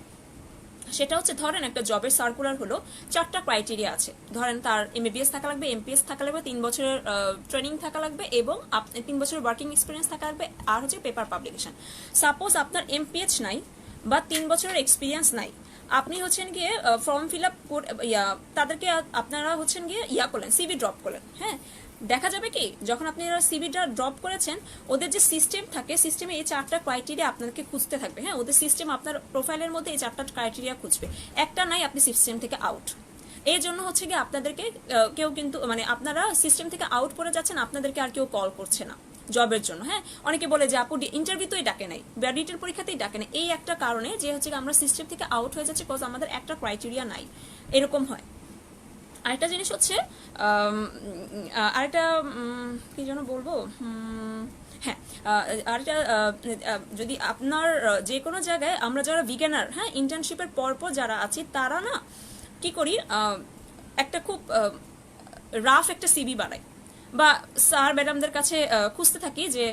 সেটা হচ্ছে, ধরেন একটা জবের সার্কুলার হলো, 4টা ক্রাইটেরিয়া আছে। ধরেন তার এমবিবিএস থাকা লাগবে, এমপিএস থাকা লাগবে, 3 বছরের ট্রেনিং থাকা লাগবে এবং 3 বছরের ওয়ার্কিং এক্সপিরিয়েন্স থাকা লাগবে, আর হচ্ছে পেপার পাবলিকেশন। সাপোজ আপনার এমপিএস নাই বা 3 বছরের এক্সপিরিয়েন্স নাই, আপনি হচ্ছেন গিয়ে ফর্ম ফিল আপ তাদেরকে আপনারা হচ্ছেন গিয়ে করলেন, সিভি ড্রপ করলেন। হ্যাঁ, দেখা যাবে কি যখন আপনারা সিভিটা ড্রপ করেছেন, ওদের যে সিস্টেম থাকে, সিস্টেমে এই 4টা ক্রাইটেরিয়া আপনাদেরকে খুঁজতে থাকবে। হ্যাঁ, ওদের সিস্টেম আপনার প্রোফাইলের মধ্যে এই 4টা ক্রাইটেরিয়া খুঁজবে, একটা নাই আপনি সিস্টেম থেকে আউট। এই জন্য হচ্ছে গিয়ে আপনাদেরকে কেউ কিন্তু আপনারা সিস্টেম থেকে আউট করে যাচ্ছেন, আপনাদেরকে আর কেউ কল করছে না জবের জন্য। হ্যাঁ, অনেকে বলে যে আপু ইন্টারভিউতেই ডাকে নাই বা রিটেন পরীক্ষাতেই ডাকে নাই, এই একটা কারণে যে হচ্ছে আমরা সিস্টেম থেকে আউট হয়ে যাচ্ছে, বিকজ আমাদের একটা ক্রাইটেরিয়া নাই, এরকম হয়। আরেকটা জিনিস হচ্ছে আরেকটা কি যেন বলবো, হ্যাঁ, আরেকটা যদি আপনার যে কোনো জায়গায় আমরা যারা বিজ্ঞানার, হ্যাঁ, ইন্টার্নশিপের পরপর যারা আছি তারা না কি করি, একটা খুব রাফ একটা সিভি বানাই বা স্যার ম্যাডামদের কাছে খুঁজতে থাকি, যে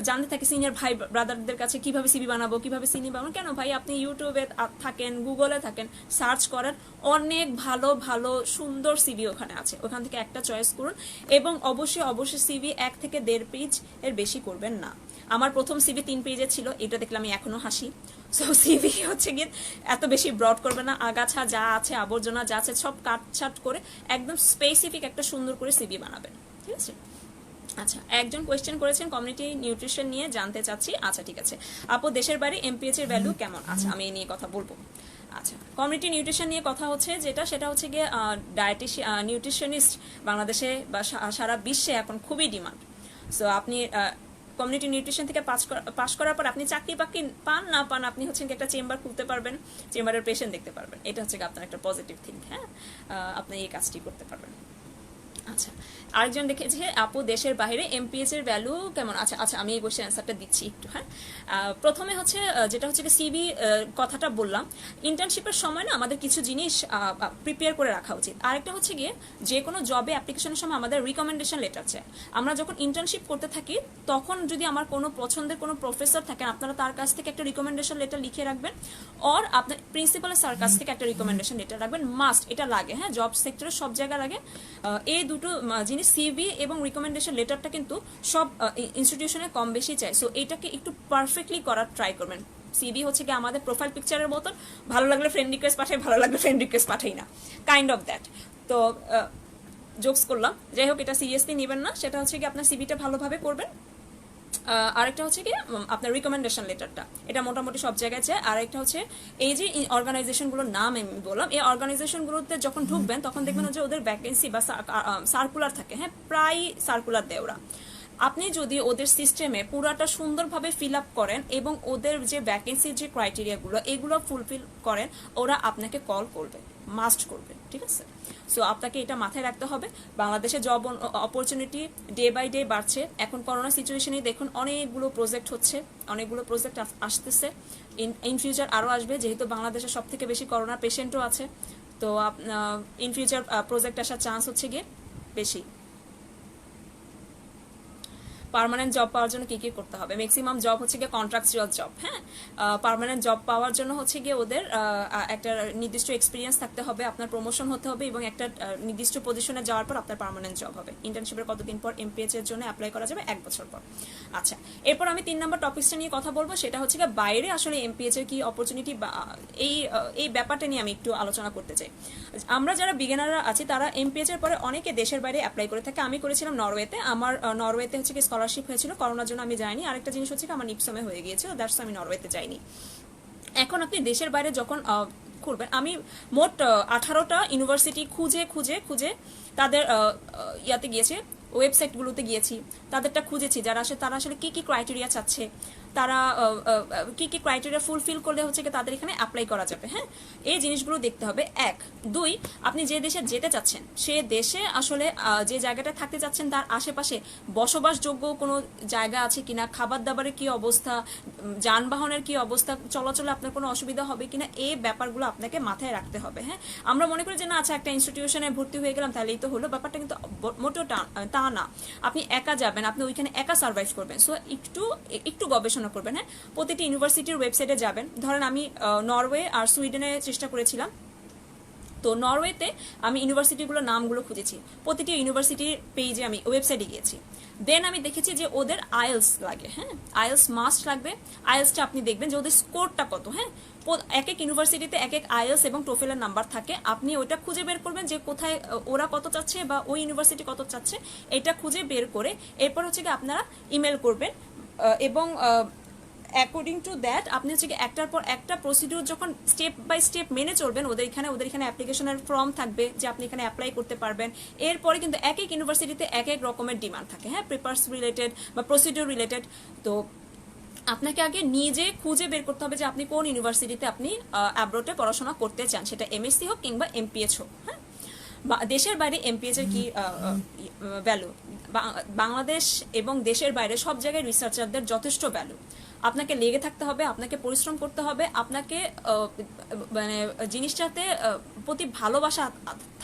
জানতে থাকি সিনিয়র ভাই ব্রাদারদের কাছে কিভাবে সিভি বানাবো, কিভাবে সিভি বানাবো। কেন ভাই, আপনি ইউটিউবে থাকেন, গুগলে থাকেন, সার্চ করেন, অনেক ভালো ভালো সুন্দর সিভি ওখানে আছে, ওখান থেকে একটা চয়েস করুন এবং অবশ্যই সিভি 1 থেকে 1.5 পেজ এর বেশি করবেন না। আমার প্রথম সিভি 3 পেজের ছিল, এটা দেখলে আমি এখনো হাসি। সো সিভি হচ্ছে গিয়ে এত বেশি ব্রড করবে না, আগাছা যা আছে, আবর্জনা যা আছে সব কাটছাট করে একদম স্পেসিফিক একটা সুন্দর করে সিভি বানাবেন, ঠিক আছে? আচ্ছা, একজন কোয়েশ্চেন করেছেন কমিউনিটি নিউট্রিশন নিয়ে জানতে চাচ্ছি। আচ্ছা, ঠিক আছে আপু, দেশের বাড়ি এমপিএইচ এর ভ্যালু কেমন? আচ্ছা, আমি এই নিয়ে কথা বলবো। আচ্ছা, কমিউনিটি নিউট্রিশন নিয়ে কথা হচ্ছে, সেটা হচ্ছে গিয়ে নিউট্রিশনিস্ট বাংলাদেশে বা সারা বিশ্বে এখন খুবই ডিমান্ড। সো আপনি কমিউনিটি নিউট্রিশন থেকে পাস করার পর আপনি চাকরি পান না পান, আপনি হচ্ছেন একটা চেম্বার খুলতে পারবেন, চেম্বারের পেশেন্ট দেখতে পারবেন, এটা হচ্ছে আপনার একটা পজিটিভ থিং। হ্যাঁ, আপনি এই কাজটি করতে পারবেন। আচ্ছা, আরেকজন দেখেছে আপু দেশের বাইরে এমপিএইচ এর ভ্যালু কেমন? আচ্ছা আচ্ছা, আমি এই কোশ্চেন অ্যান্সারটা দিচ্ছি একটু। হ্যাঁ, প্রথমে হচ্ছে যেটা হচ্ছে সিভি কথাটা বললাম, ইন্টার্নশিপের সময় না আমাদের কিছু জিনিস প্রিপেয়ার করে রাখা উচিত। আরেকটা হচ্ছে গিয়ে যে কোনো জবে অ্যাপ্লিকেশনের সময় আমাদের রিকমেন্ডেশন লেটার চাই। আমরা যখন ইন্টার্নশিপ করতে থাকি তখন যদি আমার কোনো পছন্দের কোনো প্রফেসর থাকেন, আপনারা তার কাছ থেকে একটা রিকমেন্ডেশন লেটার লিখে রাখবেন, অর আপনার প্রিন্সিপালের স্যার কাছ থেকে একটা রিকমেন্ডেশন লেটার রাখবেন, মাস্ট, এটা লাগে। হ্যাঁ, জব সেক্টরে সব জায়গায় লাগে এই দুটো জিনিস, সিভি এবং রিকমেন্ডেশন লেটারটা কিন্তু সব ইনস্টিটিউশনে কম বেশি চাই। সো এটাকে একটু পারফেক্টলি করার ট্রাই করবেন। সিভি হচ্ছে কি আমাদের প্রোফাইল পিকচারের মতন, ভালো লাগলে ফ্রেন্ড রিকোয়েস্ট পাঠাই, ভালো লাগলে ফ্রেন্ড রিকোয়েস্ট পাঠাই না, কাইন্ড অফ দ্যাট। তো জোকস করলাম, যাই হোক, এটা সিরিয়াসলি নেবেন না। সেটা হচ্ছে কি আপনার সিভিটা ভালোভাবে করবেন। আরেকটা হচ্ছে কি আপনার রিকমেন্ডেশন লেটারটা, এটা মোটামুটি সব জায়গায় চাই। আরেকটা হচ্ছে এই যে অর্গানাইজেশনগুলোর নাম আমি বললাম, এই অর্গানাইজেশনগুলোতে যখন ঢুকবেন তখন দেখবেন যে ওদের ভ্যাকেন্সি বা সার্কুলার থাকে। হ্যাঁ, প্রায় সার্কুলার দেয় ওরা। আপনি যদি ওদের সিস্টেমে পুরাটা সুন্দরভাবে ফিল আপ করেন এবং ওদের যে ভ্যাকেন্সির যে ক্রাইটেরিয়াগুলো এগুলো ফুলফিল করেন, ওরা আপনাকে কল করবে, মাস্ট করবে, ঠিক আছে? সো আপনাকে এটা মাথায় রাখতে হবে। বাংলাদেশে job opportunity day by day বাড়ছে। এখন করোনা সিচুয়েশনে দেখুন অনেকগুলো প্রজেক্ট হচ্ছে, অনেকগুলো প্রজেক্ট আসতেছে, ইন ফিউচার আরও আসবে, যেহেতু বাংলাদেশে সব থেকে বেশি করোনা পেশেন্টও আছে। তো ইন ফিউচার প্রজেক্ট আসার চান্স হচ্ছে গিয়ে বেশি। পার্মানেন্ট জব পাওয়ার জন্য কি কি করতে হবে? ম্যাক্সিমাম জব হচ্ছে গিয়ে কন্ট্রাকচুয়াল জব, হ্যাঁ। পার্মানেন্ট জব পাওয়ার জন্য হচ্ছে গিয়ে ওদের একটা নির্দিষ্ট এক্সপিরিয়েন্স থাকতে হবে, আপনার প্রমোশন হতে হবে এবং একটা নির্দিষ্ট পজিশনে যাওয়ার পর আপনার পার্মানেন্ট জব হবে। ইন্টার্নশিপের কতদিন পর? এমপিএইচ এর জন্য অ্যাপ্লাই করা যাবে 1 বছর পর। আচ্ছা, এরপর আমি 3 নম্বর টপিকসটা নিয়ে কথা বলবো, সেটা হচ্ছে গিয়ে বাইরে আসলে এমপিএইচ এর কি অপরচুনিটি, এই ব্যাপারটা নিয়ে আমি একটু আলোচনা করতে চাই। আমরা যারা বিগিনাররা আছি তারা এমপিএইচ এর পরে অনেকে দেশের বাইরে অ্যাপ্লাই করে থাকে। আমি করেছিলাম নরওয়েতে, আমার নরওয়েতে হচ্ছে কি স্কলারশিপ হয়েছিল, করোনার জন্য আমি যাইনি। আরেকটা জিনিস হচ্ছে কি আমার নিপসমে হয়ে গিয়েছিল, দ্যাটস আমি নরওয়েতে যাইনি। এখন আপনি দেশের বাইরে যখন করবেন, আমি মোট 18টা ইউনিভার্সিটি খুঁজে খুঁজে খুঁজে তাদের ইয়াতে গিয়েছে, ওয়েবসাইটগুলোতে গিয়েছি, তাদেরটা খুঁজেছি যারা তারা আসলে কি কি ক্রাইটেরিয়া চাচ্ছে, তারা কি কি ক্রাইটেরিয়া ফুলফিল করলে হচ্ছে কি তাদের এখানে অ্যাপ্লাই করা যাবে, হ্যাঁ। এই জিনিসগুলো দেখতে হবে। 1, 2, আপনি যে দেশে যেতে চাচ্ছেন সে দেশে আসলে যে জায়গাটা থাকতে চাচ্ছেন তার আশেপাশে বসবাসযোগ্য কোনো জায়গা আছে কিনা, খাবার দাবারের কি অবস্থা, যানবাহনের কি অবস্থা, চলাচলে আপনার কোনো অসুবিধা হবে কিনা, এই ব্যাপারগুলো আপনাকে মাথায় রাখতে হবে, হ্যাঁ। আমরা মনে করি যে না, আচ্ছা একটা ইনস্টিটিউশনে ভর্তি হয়ে গেলাম তাহলেই তো হলো, ব্যাপারটা কিন্তু মোটেও তা না। আপনি একা যাবেন, আপনি ওইখানে একা সার্ভাইভ করবেন। সো একটু গবেষণা করবেন, হ্যাঁ। প্রতিটি ইউনিভার্সিটির ওয়েবসাইটে যাবেন। ধরেন আমি নরওয়ে আর সুইডেনে চেষ্টা করেছিলাম, তো নরওয়েতে আমি ইউনিভার্সিটিগুলোর নামগুলো খুঁজেছি, প্রতিটি ইউনিভার্সিটির পেজে আমি ওয়েবসাইটে গিয়েছি। দেন আমি দেখেছি যে ওদের আইএলস লাগে, হ্যাঁ, আইএলস মাস্ট লাগবে। আইএলসটা আপনি দেখবেন যে ওদের স্কোরটা কত, হ্যাঁ। এক এক ইউনিভার্সিটিতে এক এক আইএলস এবং টোফেলের নাম্বার থাকে, আপনি ওইটা খুঁজে বের করবেন যে কোথায় ওরা কত চাচ্ছে বা ওই ইউনিভার্সিটি কত চাচ্ছে, এটা খুঁজে বের করে এরপর হচ্ছে কি আপনারা ইমেল করবেন এবং অ্যাকর্ডিং টু দ্যাট আপনি হচ্ছে কি একটার পর একটা প্রসিডিউর যখন স্টেপ বাই স্টেপ মেনে চলবেন, ওদের এখানে অ্যাপ্লিকেশনের ফর্ম থাকবে যে আপনি এখানে অ্যাপ্লাই করতে পারবেন। এরপরে কিন্তু এক এক ইউনিভার্সিটিতে এক এক রকমের ডিমান্ড থাকে, হ্যাঁ, পেপারস রিলেটেড বা প্রসিডিউর রিলেটেড। তো আপনাকে আগে নিজে খুঁজে বের করতে হবে যে আপনি কোন ইউনিভার্সিটিতে আপনি অ্যাব্রোডে পড়াশোনা করতে চান, সেটা এমএসসি হোক কিংবা এমপিএইচ হোক, হ্যাঁ। দেশের বাইরে এমপিএইচ এর কি ভ্যালু, বাংলাদেশ এবং দেশের বাইরে সব জায়গায় রিসার্চারদের যথেষ্ট ভ্যালু। আপনাকে লেগে থাকতে হবে, আপনাকে পরিশ্রম করতে হবে, আপনাকে মানে জিনিসটাতে প্রতি ভালোবাসা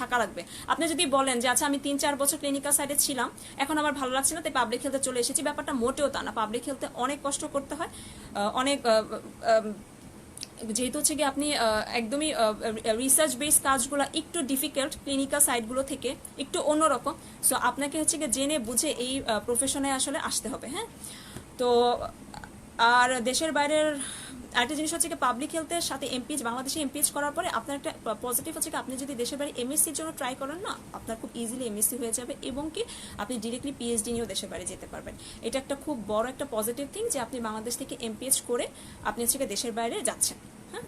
থাকা লাগবে। আপনি যদি বলেন যে আচ্ছা আমি 3-4 বছর ক্লিনিক্যাল সাইডে ছিলাম, এখন আমার ভালো লাগছে না তাই পাবলিক হেলথে চলে এসেছি, ব্যাপারটা মোটেও তা না। পাবলিক হেলথে অনেক কষ্ট করতে হয়, অনেক যেহেতু হচ্ছে গিয়ে আপনি একদমই রিসার্চ বেস কাজগুলো একটু ডিফিকাল্ট, ক্লিনিক্যাল সাইডগুলো থেকে একটু অন্যরকম। সো আপনাকে হচ্ছে গিয়ে জেনে বুঝে এই প্রফেশনে আসলে আসতে হবে, হ্যাঁ। তো আর দেশের বাইরের আরেকটা জিনিস হচ্ছে কি পাবলিক হেলথের সাথে এমপিএইচ, বাংলাদেশে এমপিএইচ করার পরে আপনার একটা পজিটিভ হচ্ছে কি আপনি যদি দেশের বাইরে এমএসসির জন্য ট্রাই করেন না, আপনার খুব ইজিলি এমএসসি হয়ে যাবে এবং কি আপনি ডিরেক্টলি পিএইচডি নিয়েও দেশের বাইরে যেতে পারবেন। এটা একটা খুব বড় একটা পজিটিভ থিং যে আপনি বাংলাদেশ থেকে এমপিএইচ করে আপনি হচ্ছে দেশের বাইরে যাচ্ছেন, হ্যাঁ।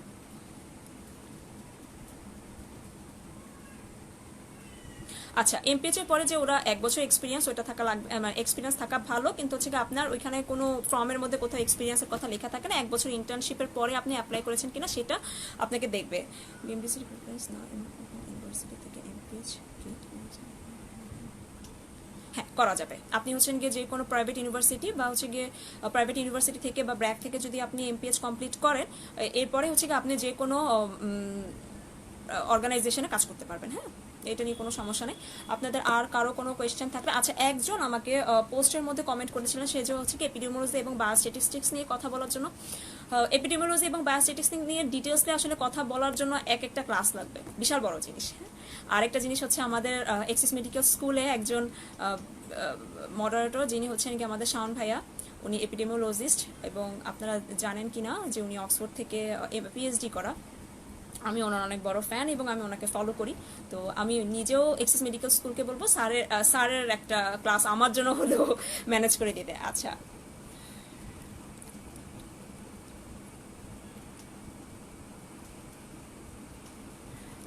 আচ্ছা, এমপিএইচ এর পরে যে ওরা 1 বছর এক্সপিরিয়েন্স ওটা থাকা লাগবে, মানে এক্সপিরিয়েন্স থাকা ভালো, কিন্তু হচ্ছে আপনার ওইখানে কোনো ফর্মের মধ্যে কোথাও এক্সপিরিয়েন্সের কথা লেখা থাকে না। 1 বছর ইন্টার্নশিপের পরে আপনি অ্যাপ্লাই করেছেন কিনা সেটা আপনাকে দেখবে। হ্যাঁ, করা যাবে। আপনি হচ্ছেন গিয়ে যে কোনো প্রাইভেট ইউনিভার্সিটি বা হচ্ছে গিয়ে প্রাইভেট ইউনিভার্সিটি থেকে বা ব্র্যাক থেকে যদি আপনি এমপিএইচ কমপ্লিট করেন, এরপরে হচ্ছে গিয়ে আপনি যে কোনো অর্গানাইজেশনে কাজ করতে পারবেন, হ্যাঁ। এটা নিয়ে কোনো সমস্যা নেই। আপনাদের আর কারো কোনো কোয়েশ্চেন থাকলে, আচ্ছা একজন আমাকে পোস্টের মধ্যে কমেন্ট করেছিলেন, সে যে হচ্ছে কি এপিডেমিওলজি এবং বায়োস্ট্যাটিস্টিক্স নিয়ে কথা বলার জন্য। এপিডেমিওলজি এবং বায়োস্ট্যাটিস্টিক্স নিয়ে ডিটেলসে আসলে কথা বলার জন্য একটা ক্লাস লাগবে, বিশাল বড় জিনিস, হ্যাঁ। আরেকটা জিনিস হচ্ছে আমাদের এক্সিস মেডিকেল স্কুলে একজন মডারেটর যিনি হচ্ছেন কি আমাদের শাওন ভাইয়া, উনি এপিডেমিওলজিস্ট এবং আপনারা জানেন কিনা যে উনি অক্সফোর্ড থেকে পিএইচডি করা। আমি ওনার অনেক বড় ফ্যান এবং আমি ওনাকে ফলো করি। তো আমি নিজেও এক্সিস মেডিকেল স্কুলকে বলবো স্যারের একটা ক্লাস আমার জন্য হলেও ম্যানেজ করে দিতে। আচ্ছা,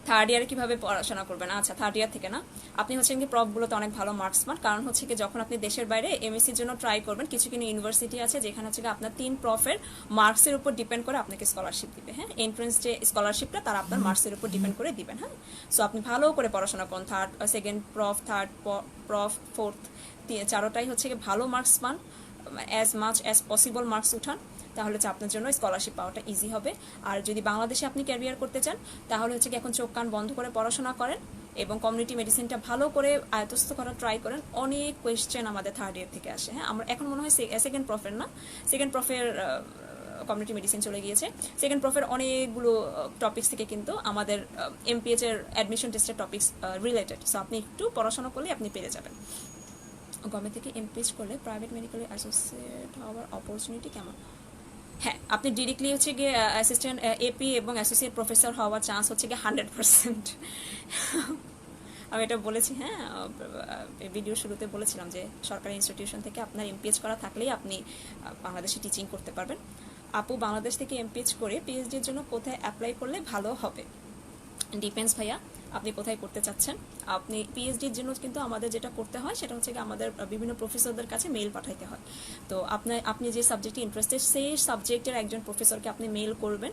থার্ড ইয়ারে কিভাবে পড়াশোনা করবেন? আচ্ছা, থার্ড ইয়ার থেকে না, আপনি হচ্ছেন কি প্রফগুলোতে অনেক ভালো মার্কস পান, কারণ হচ্ছে কি যখন আপনি দেশের বাইরে এমএসসির জন্য ট্রাই করবেন, কিছু কিছু ইউনিভার্সিটি আছে যেখানে হচ্ছে আপনার 3 প্রফের মার্কসের উপর ডিপেন্ড করে আপনাকে স্কলারশিপ দিবে, হ্যাঁ। এন্ট্রান্স যে স্কলারশিপটা তারা আপনার মার্কসের উপর ডিপেন্ড করে দিবেন, হ্যাঁ। সো আপনি ভালো করে পড়াশোনা করুন, second prof, third prof, fourth, চারোটাই হচ্ছে কি ভালো মার্কস পান, as much as possible marks উঠান, তাহলে হচ্ছে আপনার জন্য স্কলারশিপ পাওয়াটা ইজি হবে। আর যদি বাংলাদেশে আপনি ক্যারিয়ার করতে চান তাহলে হচ্ছে কি এখন চোখ কান বন্ধ করে পড়াশোনা করেন, এবং কমিউনিটি মেডিসিনটা ভালো করে আয়ত্তস্থ করার ট্রাই করেন। অনেক কোয়েশ্চেন আমাদের থার্ড ইয়ার থেকে আসে। হ্যাঁ, আমরা এখন মনে হয় সেকেন্ড প্রফের না, সেকেন্ড প্রফের কমিউনিটি মেডিসিন চলে গিয়েছে। সেকেন্ড প্রফের অনেকগুলো টপিক্স থেকে কিন্তু আমাদের এমপিএইচ এর অ্যাডমিশন টেস্টের টপিক্স রিলেটেড। সো আপনি একটু পড়াশোনা করলে আপনি পেরে যাবেন। গভর্নমেন্ট থেকে এমপিএইচ করলে প্রাইভেট মেডিকেলে অ্যাসোসিয়েট হওয়ার অপরচুনিটি কেমন? হ্যাঁ, আপনি ডিরেক্টলি হচ্ছে গিয়ে অ্যাসিস্ট্যান্ট এপি এবং অ্যাসোসিয়েট প্রফেসর হওয়ার চান্স হচ্ছে গিয়ে 100%। আমি এটা বলেছি, হ্যাঁ, ভিডিও শুরুতে বলেছিলাম যে সরকারি ইনস্টিটিউশন থেকে আপনার এমপিএইচ করা থাকলেই আপনি বাংলাদেশে টিচিং করতে পারবেন। আপু, বাংলাদেশ থেকে এমপিএইচ করে পিএইচডির জন্য কোথায় অ্যাপ্লাই করলে ভালো হবে? ডিপেন্ডস ভাইয়া, আপনি কোথায় করতে চাচ্ছেন। আপনি পিএইচডির জন্য কিন্তু আমাদের যেটা করতে হয় সেটা হচ্ছে কি আমাদের বিভিন্ন প্রফেসরদের কাছে মেইল পাঠাইতে হয়। তো আপনি যে সাবজেক্টে ইন্টারেস্টেড সেই সাবজেক্টের একজন প্রফেসরকে আপনি মেইল করবেন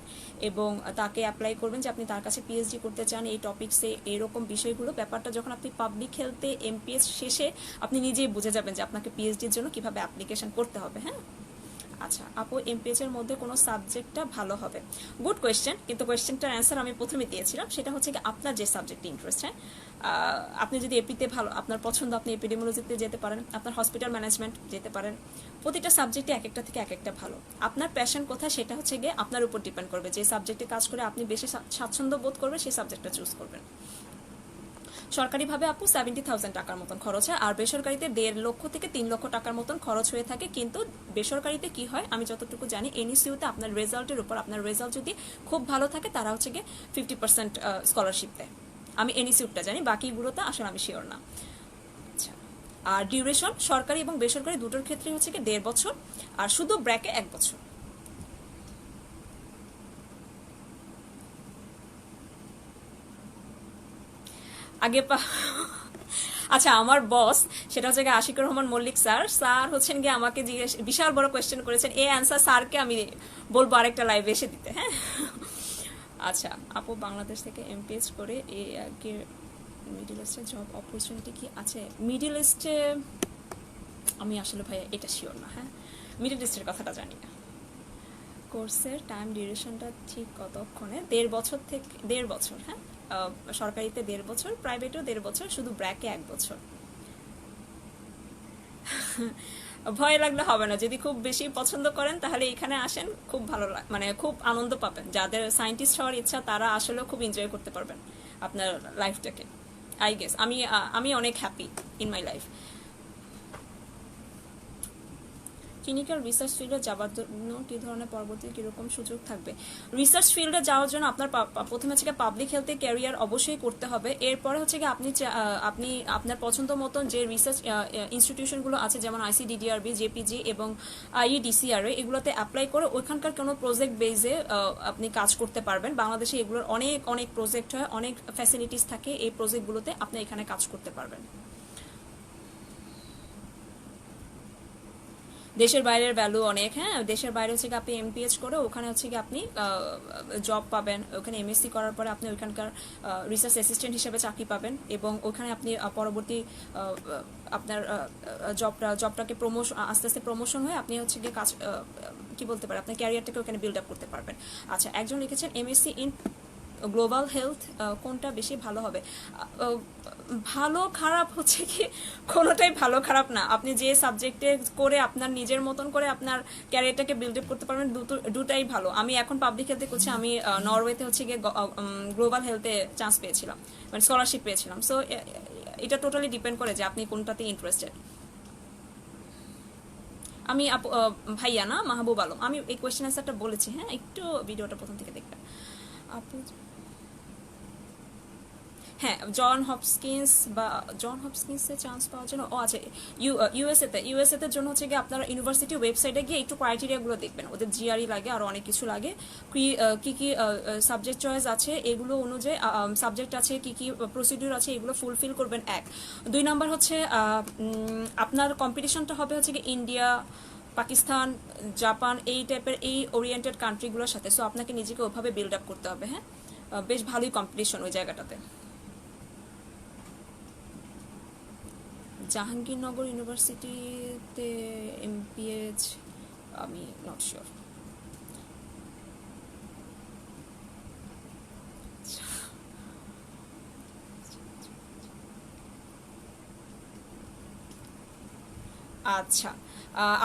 এবং তাকে অ্যাপ্লাই করবেন যে আপনি তার কাছে পিএইচডি করতে চান এই টপিকসে, এরকম বিষয়গুলো। ব্যাপারটা যখন আপনি পাবলিক হেলথে এমপিএইচ শেষে আপনি নিজেই বুঝে যাবেন যে আপনাকে পিএইচডির জন্য কিভাবে অ্যাপ্লিকেশন করতে হবে। হ্যাঁ, আচ্ছা আপু, এমপিএইচ এর মধ্যে কোনো সাবজেক্টটা ভালো হবে? গুড কোয়েশ্চেন, কিন্তু কোয়েশ্চেনটার অ্যান্সার আমি প্রথমে দিয়েছিলাম। সেটা হচ্ছে কি আপনার যে সাবজেক্টে ইন্টারেস্ট। হ্যাঁ, আপনি যদি এপিতে ভালো, আপনার পছন্দ, আপনি এপিডেমিওলজিতে যেতে পারেন, আপনার হসপিটাল ম্যানেজমেন্ট যেতে পারেন। প্রতিটা সাবজেক্টে এক একটা থেকে এক একটা ভালো। আপনার প্যাশন কোথায় সেটা হচ্ছে গিয়ে আপনার উপর ডিপেন্ড করবে। যে সাবজেক্টে কাজ করে আপনি বেশি স্বাচ্ছন্দ্য বোধ করবেন সেই সাবজেক্টটা চুজ করবেন। সরকারিভাবে আপু 70,000 টাকার মতন খরচ হয়, আর বেসরকারিতে 1.5 লক্ষ থেকে 3 লক্ষ টাকার মতন খরচ হয়ে থাকে। কিন্তু বেসরকারিতে কি হয় আমি যতটুকু জানি, এনইসিউতে আপনার রেজাল্টের উপর, আপনার রেজাল্ট যদি খুব ভালো থাকে তারা হচ্ছে গিয়ে 50% স্কলারশিপ দেয়। আমি এনইসিউটা জানি, বাকিগুলোতে আসলে আমি শিওর না। আচ্ছা, আর ডিউরেশন সরকারি এবং বেসরকারি দুটোর ক্ষেত্রে হচ্ছে গিয়ে 1.5 বছর, আর শুধু ব্র্যাকে 1 বছর। আগে আচ্ছা, আমার বস সেটা হচ্ছে গিয়ে আশিকুর রহমান মল্লিক স্যার। স্যার হচ্ছেন গিয়ে আমাকে জিজ্ঞেস, বিশাল বড় কোয়েশ্চেন করেছেন। এই অ্যান্সার স্যারকে আমি বলবো আরেকটা লাইভে এসে দিতে। হ্যাঁ, আচ্ছা আপু, বাংলাদেশ থেকে এমপিএইচ করে আগে মিডল ইস্টে জব অপরচুনিটি কি আছে? মিডল ইস্টে আমি আসলে ভাইয়া এটা শিওর না। হ্যাঁ, মিডল ইস্টের কথাটা জানি না। কোর্সের টাইম ডিউরেশনটা ঠিক কতক্ষণে? 1.5 বছর থেকে 1.5 বছর। হ্যাঁ, সরকারিতে 1.5 বছর, প্রাইভেটেও 1.5 বছর, শুধু ব্র্যাকে 1 বছর। ভয় লাগলে হবে না, যদি খুব বেশি পছন্দ করেন তাহলে এখানে আসেন, খুব ভালো মানে খুব আনন্দ পাবেন। যাদের সায়েন্টিস্ট হওয়ার ইচ্ছা তারা আসলেও খুব এনজয় করতে পারবেন আপনার লাইফটাকে। আই গেস আমি অনেক happy in my life. Clinical research ফিল্ডে যাওয়ার জন্য কী ধরনের পরবর্তী কীরকম সুযোগ থাকবে? রিসার্চ ফিল্ডে যাওয়ার জন্য আপনার প্রথমে হচ্ছে পাবলিক হেলথে ক্যারিয়ার অবশ্যই করতে হবে। এরপরে হচ্ছে কি আপনি আপনার পছন্দ মতন যে রিসার্চ ইনস্টিটিউশনগুলো আছে, যেমন আইসিডিডিআরবি, জেপিজি এবং আইইডিসিআরএ, এগুলোতে অ্যাপ্লাই করে ওইখানকার কোনো প্রজেক্ট বেজে আপনি কাজ করতে পারবেন। বাংলাদেশে এগুলোর অনেক অনেক প্রজেক্ট হয়, অনেক ফ্যাসিলিটিস থাকে, এই প্রজেক্টগুলোতে আপনি এখানে কাজ করতে পারবেন। দেশের বাইরের ভ্যালু অনেক। হ্যাঁ, দেশের বাইরে হচ্ছে কি আপনি এমপিএইচ করে ওখানে হচ্ছে কি আপনি জব পাবেন। ওখানে এমএসসি করার পরে আপনি ওইখানকার রিসার্চ অ্যাসিস্ট্যান্ট হিসেবে চাকরি পাবেন এবং ওখানে আপনি পরবর্তী আপনার জবটাকে আস্তে আস্তে প্রমোশন হয়ে আপনি হচ্ছে গিয়ে কাজ কি বলতে পারেন, আপনার ক্যারিয়ারটাকে ওখানে বিল্ড আপ করতে পারবেন। আচ্ছা, একজন লিখেছেন এমএসসি ইন গ্লোবাল হেলথ কোনটা বেশি ভালো হবে? ভালো খারাপ হচ্ছে কি কোনোটাই ভালো খারাপ না। আপনি যে সাবজেক্টে করে আপনার নিজের মতন করে আপনার ক্যারিয়ারটাকে বিল্ড আপ করতে পারবেন, দুটাই ভালো। আমি এখন পাবলিক হেলথে করছি, আমি নরওয়েতে হচ্ছে গিয়ে গ্লোবাল হেলথে চান্স পেয়েছিলাম, মানে স্কলারশিপ পেয়েছিলাম। সো এটা টোটালি ডিপেন্ড করে যে আপনি কোনটাতে ইন্টারেস্টেড। আমি ভাইয়া না, মাহবুব আলম। আমি এই কোয়েশ্চেন অ্যান্সারটা বলেছি। হ্যাঁ, একটু ভিডিওটা প্রথম থেকে দেখবেন। আপু, হ্যাঁ, জন হপকিন্সে চান্স পাওয়ার জন্য আচ্ছা, ইউএসএতে জন্য হচ্ছে গিয়ে আপনারা ইউনিভার্সিটি ওয়েবসাইটে গিয়ে একটু ক্রাইটেরিয়াগুলো দেখবেন। ওদের জিআরই লাগে, আর অনেক কিছু লাগে। কি কি সাবজেক্ট চয়েস আছে এগুলো অনুযায়ী, সাবজেক্ট আছে কি কি প্রসিডিউর আছে, এগুলো ফুলফিল করবেন। 2 নাম্বার হচ্ছে আপনার কম্পিটিশনটা হবে হচ্ছে গিয়ে ইন্ডিয়া, পাকিস্তান, জাপান, এই টাইপের এই ওরিয়েন্টেড কান্ট্রিগুলোর সাথে। সো আপনাকে নিজেকে ওভাবে বিল্ড আপ করতে হবে। হ্যাঁ, বেশ ভালোই কম্পিটিশন ওই জায়গাটাতে। জাহাঙ্গীরনগর ইউনিভার্সিটিতে এমপিএইচ আমি নট শিওর। আচ্ছা,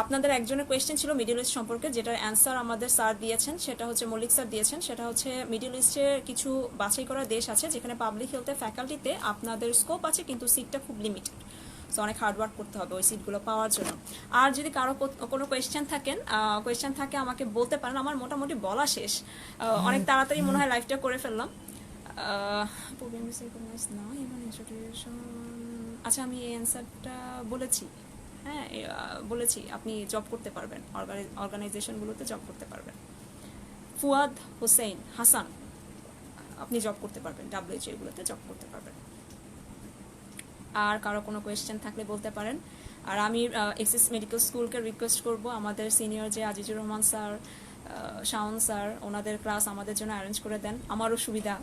আপনাদের একজনের কোয়েশ্চেন ছিল মিডল ইস্ট সম্পর্কে, যেটার অ্যান্সার আমাদের স্যার দিয়েছেন, সেটা হচ্ছে মল্লিক স্যার দিয়েছেন। সেটা হচ্ছে মিডল ইস্টের কিছু বাছাই করা দেশ আছে যেখানে পাবলিক হেলথের ফ্যাকাল্টিতে আপনাদের স্কোপ আছে, কিন্তু সিটটা খুব লিমিটেড। সো অনেক হার্ডওয়ার্ক করতে হবে ওই সিটগুলো পাওয়ার জন্য। আর যদি কারো কোনো কোয়েশ্চেন থাকে আমাকে বলতে পারেন। আমার মোটামুটি বলা শেষ, অনেক তাড়াতাড়ি মনে হয় লাইফটা করে ফেললাম। আচ্ছা, আমি এই অ্যান্সারটা বলেছি। হ্যাঁ, বলেছি আপনি জব করতে পারবেন, অর্গানাইজেশনগুলোতে জব করতে পারবেন। ফুয়াদ হোসেন হাসান, আপনি জব করতে পারবেন, ডাব্লিউএইচও এগুলোতে জব করতে পারবেন। আর কারো কোনো কোয়েশ্চেন থাকলে বলতে পারেন। আর আমি এক্সিস মেডিকেল স্কুলকে রিকোয়েস্ট করব আমাদের সিনিয়র যে আজিজুর রহমান স্যার, শাওন স্যার, ওনাদের ক্লাস আমাদের জন্য অ্যারেঞ্জ করে দেন। আমারও সুবিধা,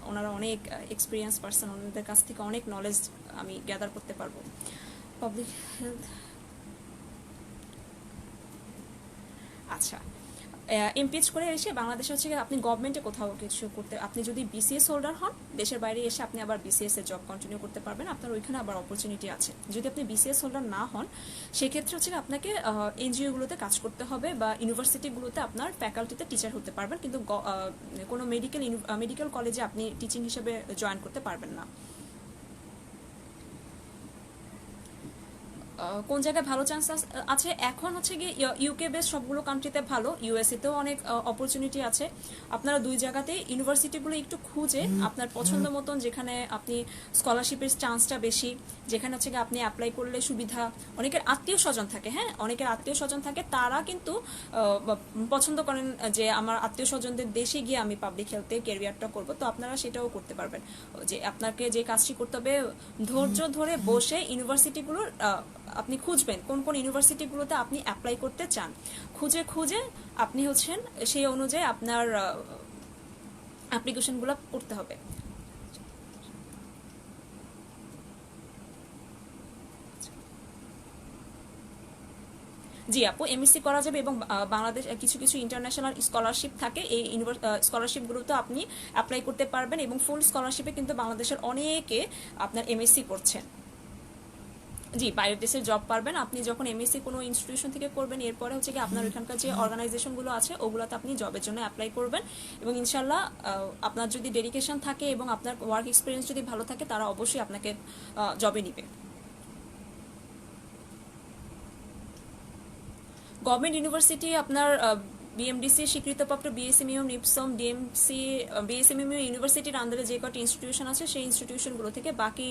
ওনারা অনেক এক্সপিরিয়েন্স পারসন, ওনাদের কাছ থেকে অনেক নলেজ আমি গ্যাদার করতে পারবো। পাবলিক হেলথ, আচ্ছা, এমপিএইচ করে এসে বাংলাদেশে হচ্ছে আপনি গভর্নমেন্টে কোথাও কিছু করতে, আপনি যদি বিসিএস হোল্ডার হন দেশের বাইরে এসে আপনি আবার বিসিএস এর জব কন্টিনিউ করতে পারবেন, আপনার ওইখানে আবার অপরচুনিটি আছে। যদি আপনি বিসিএস হোল্ডার না হন সেক্ষেত্রে হচ্ছে আপনাকে এনজিওগুলোতে কাজ করতে হবে বা ইউনিভার্সিটিগুলোতে আপনার ফ্যাকাল্টিতে টিচার হতে পারবেন, কিন্তু কোনো মেডিকেল কলেজে আপনি টিচিং হিসেবে জয়েন করতে পারবেন না। কোন জায়গায় ভালো চান্স আছে এখন হচ্ছে গিয়ে ইউকে বেস সবগুলো কান্ট্রিতে ভালো, ইউএসএতেও অনেক অপরচুনিটি আছে। আপনারা দুই জায়গাতেই ইউনিভার্সিটিগুলো একটু খুঁজে আপনার পছন্দ মতন, যেখানে আপনি স্কলারশিপের চান্সটা বেশি, যেখানে হচ্ছে গিয়ে আপনি অ্যাপ্লাই করলে সুবিধা। অনেকের আত্মীয় স্বজন থাকে, হ্যাঁ, অনেকের আত্মীয় স্বজন থাকে, তারা কিন্তু পছন্দ করেন যে আমার আত্মীয় স্বজনদের দেশে গিয়ে আমি পাবলিক হেলথে ক্যারিয়ারটা করব, তো আপনারা সেটাও করতে পারবেন। যে আপনাকে যে কাজটি করতে হবে, ধৈর্য ধরে বসে ইউনিভার্সিটিগুলোর আপনি খুঁজবেন কোন কোন ইউনিভার্সিটিগুলোতে আপনি অ্যাপ্লাই করতে চান, খুঁজে খুঁজে আপনি হচ্ছেন সেই অনুযায়ী আপনার অ্যাপ্লিকেশনগুলো করতে হবে। জি আপু, এমএসসি করা যাবে এবং বাংলাদেশ কিছু কিছু ইন্টারন্যাশনাল স্কলারশিপ থাকে, এই স্কলারশিপগুলোতে আপনি অ্যাপ্লাই করতে পারবেন এবং ফুল স্কলারশিপে কিন্তু বাংলাদেশের অনেকে আপনার এমএসসি করছেন। জি, বাইরের দেশের জব পারবেন আপনি যখন এমএসসি কোনো ইনস্টিটিউশন থেকে করবেন, এরপরে হচ্ছে কি আপনার ওইখানকার যে অর্গানাইজেশনগুলো আছে ওগুলোতে আপনি জবের জন্য অ্যাপ্লাই করবেন এবং ইনশাল্লাহ আপনার যদি ডেডিকেশন থাকে এবং আপনার ওয়ার্ক এক্সপিরিয়েন্স যদি ভালো থাকে তারা অবশ্যই আপনাকে জবে নিবে। গভর্নমেন্ট ইউনিভার্সিটি আপনার বিএমডিসি স্বীকৃতপ্রাপ্ত বিএসএমইউ, নিপসম, ডিএমসি, বিএসএমইউ ইউনিভার্সিটির আন্ডারে যে কটি ইনস্টিটিউশন আছে সেই ইনস্টিটিউশনগুলো থেকে, বাকি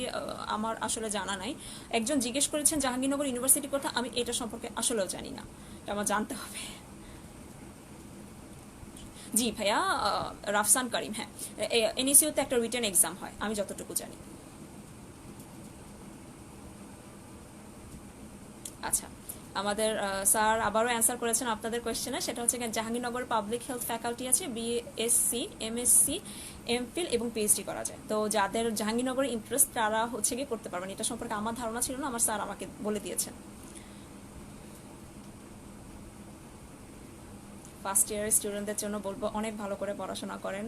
আমার আসলে জানা নাই। একজন জিজ্ঞেস করেছেন জাহাঙ্গীরনগর ইউনিভার্সিটির কথা, আমি এটা সম্পর্কে আসলেও জানি না, এটা আমার জানতে হবে। জি ভাইয়া, রাফসান করিম, হ্যাঁ, এনইসিউতে একটা রিটেন এক্সাম হয় আমি যতটুকু জানি। আচ্ছা, আমাদের স্যার আবারও অ্যান্সার করেছেন আপনাদের কোয়েশ্চেনে, সেটা হচ্ছে জাহাঙ্গীরনগর পাবলিক হেলথ ফ্যাকাল্টি আছে, বিএসসি, এমএসসি, এমফিল এবং পিএইচডি করা যায়। তো যাদের জাহাঙ্গীরনগরের ইন্টারেস্ট তারা হচ্ছে গিয়ে করতে পারবেন। এটা সম্পর্কে আমার ধারণা ছিল না, আমার স্যার আমাকে বলে দিয়েছেন। ফার্স্ট ইয়ারের স্টুডেন্টদের জন্য বলবো অনেক ভালো করে পড়াশোনা করেন,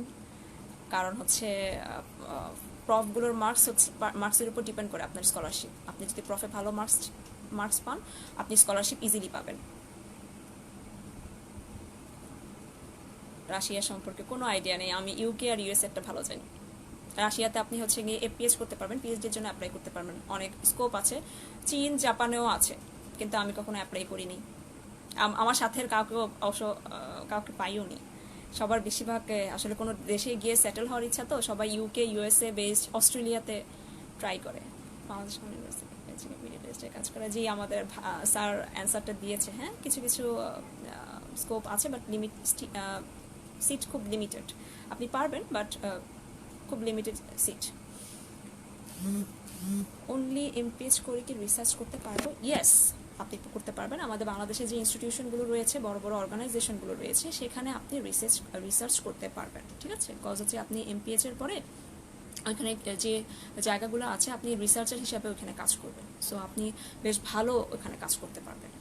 কারণ হচ্ছে প্রফগুলোর মার্কসের উপর ডিপেন্ড করে আপনার স্কলারশিপ। আপনি যদি প্রফে ভালো মার্কস পান আপনি স্কলারশিপ ইজিলি পাবেন। রাশিয়া সম্পর্কে কোনো আইডিয়া নেই, আমি ইউকে আর ইউএস একটা ভালো জানি। রাশিয়াতে আপনি হচ্ছে গিয়ে এপিএইচ করতে পারবেন, পিএইচডির জন্য অ্যাপ্লাই করতে পারবেন, অনেক স্কোপ আছে। চীন, জাপানেও আছে, কিন্তু আমি কখনো অ্যাপ্লাই করিনি। আমার সাথে কাউকে পাইও নি। সবার বেশিরভাগ আসলে কোনো দেশে গিয়ে সেটেল হওয়ার ইচ্ছা, তো সবাই ইউকে, ইউএসএ বেসড, অস্ট্রেলিয়াতে ট্রাই করে। বাংলাদেশ ইউনিভার্সিটি কাজ করে। জি, আমাদের স্যার অ্যান্সারটা দিয়েছে, হ্যাঁ, কিছু কিছু স্কোপ আছে, বাট সিট খুব লিমিটেড। আপনি পারবেন, বাট খুব লিমিটেড সিট। অনলি এমপিএইচ করে কি রিসার্চ করতে পারবো? ইয়েস, আপনি করতে পারবেন। আমাদের বাংলাদেশে যে ইনস্টিটিউশনগুলো রয়েছে, বড় বড় অর্গানাইজেশনগুলো রয়েছে, সেখানে আপনি রিসার্চ করতে পারবেন, ঠিক আছে। কজ হচ্ছে আপনি এমপিএইচ এর পরে ওইখানে যে জায়গাগুলো আছে আপনি রিসার্চার হিসাবে ওইখানে কাজ করবেন, সো আপনি বেশ ভালো ওইখানে কাজ করতে পারবেন।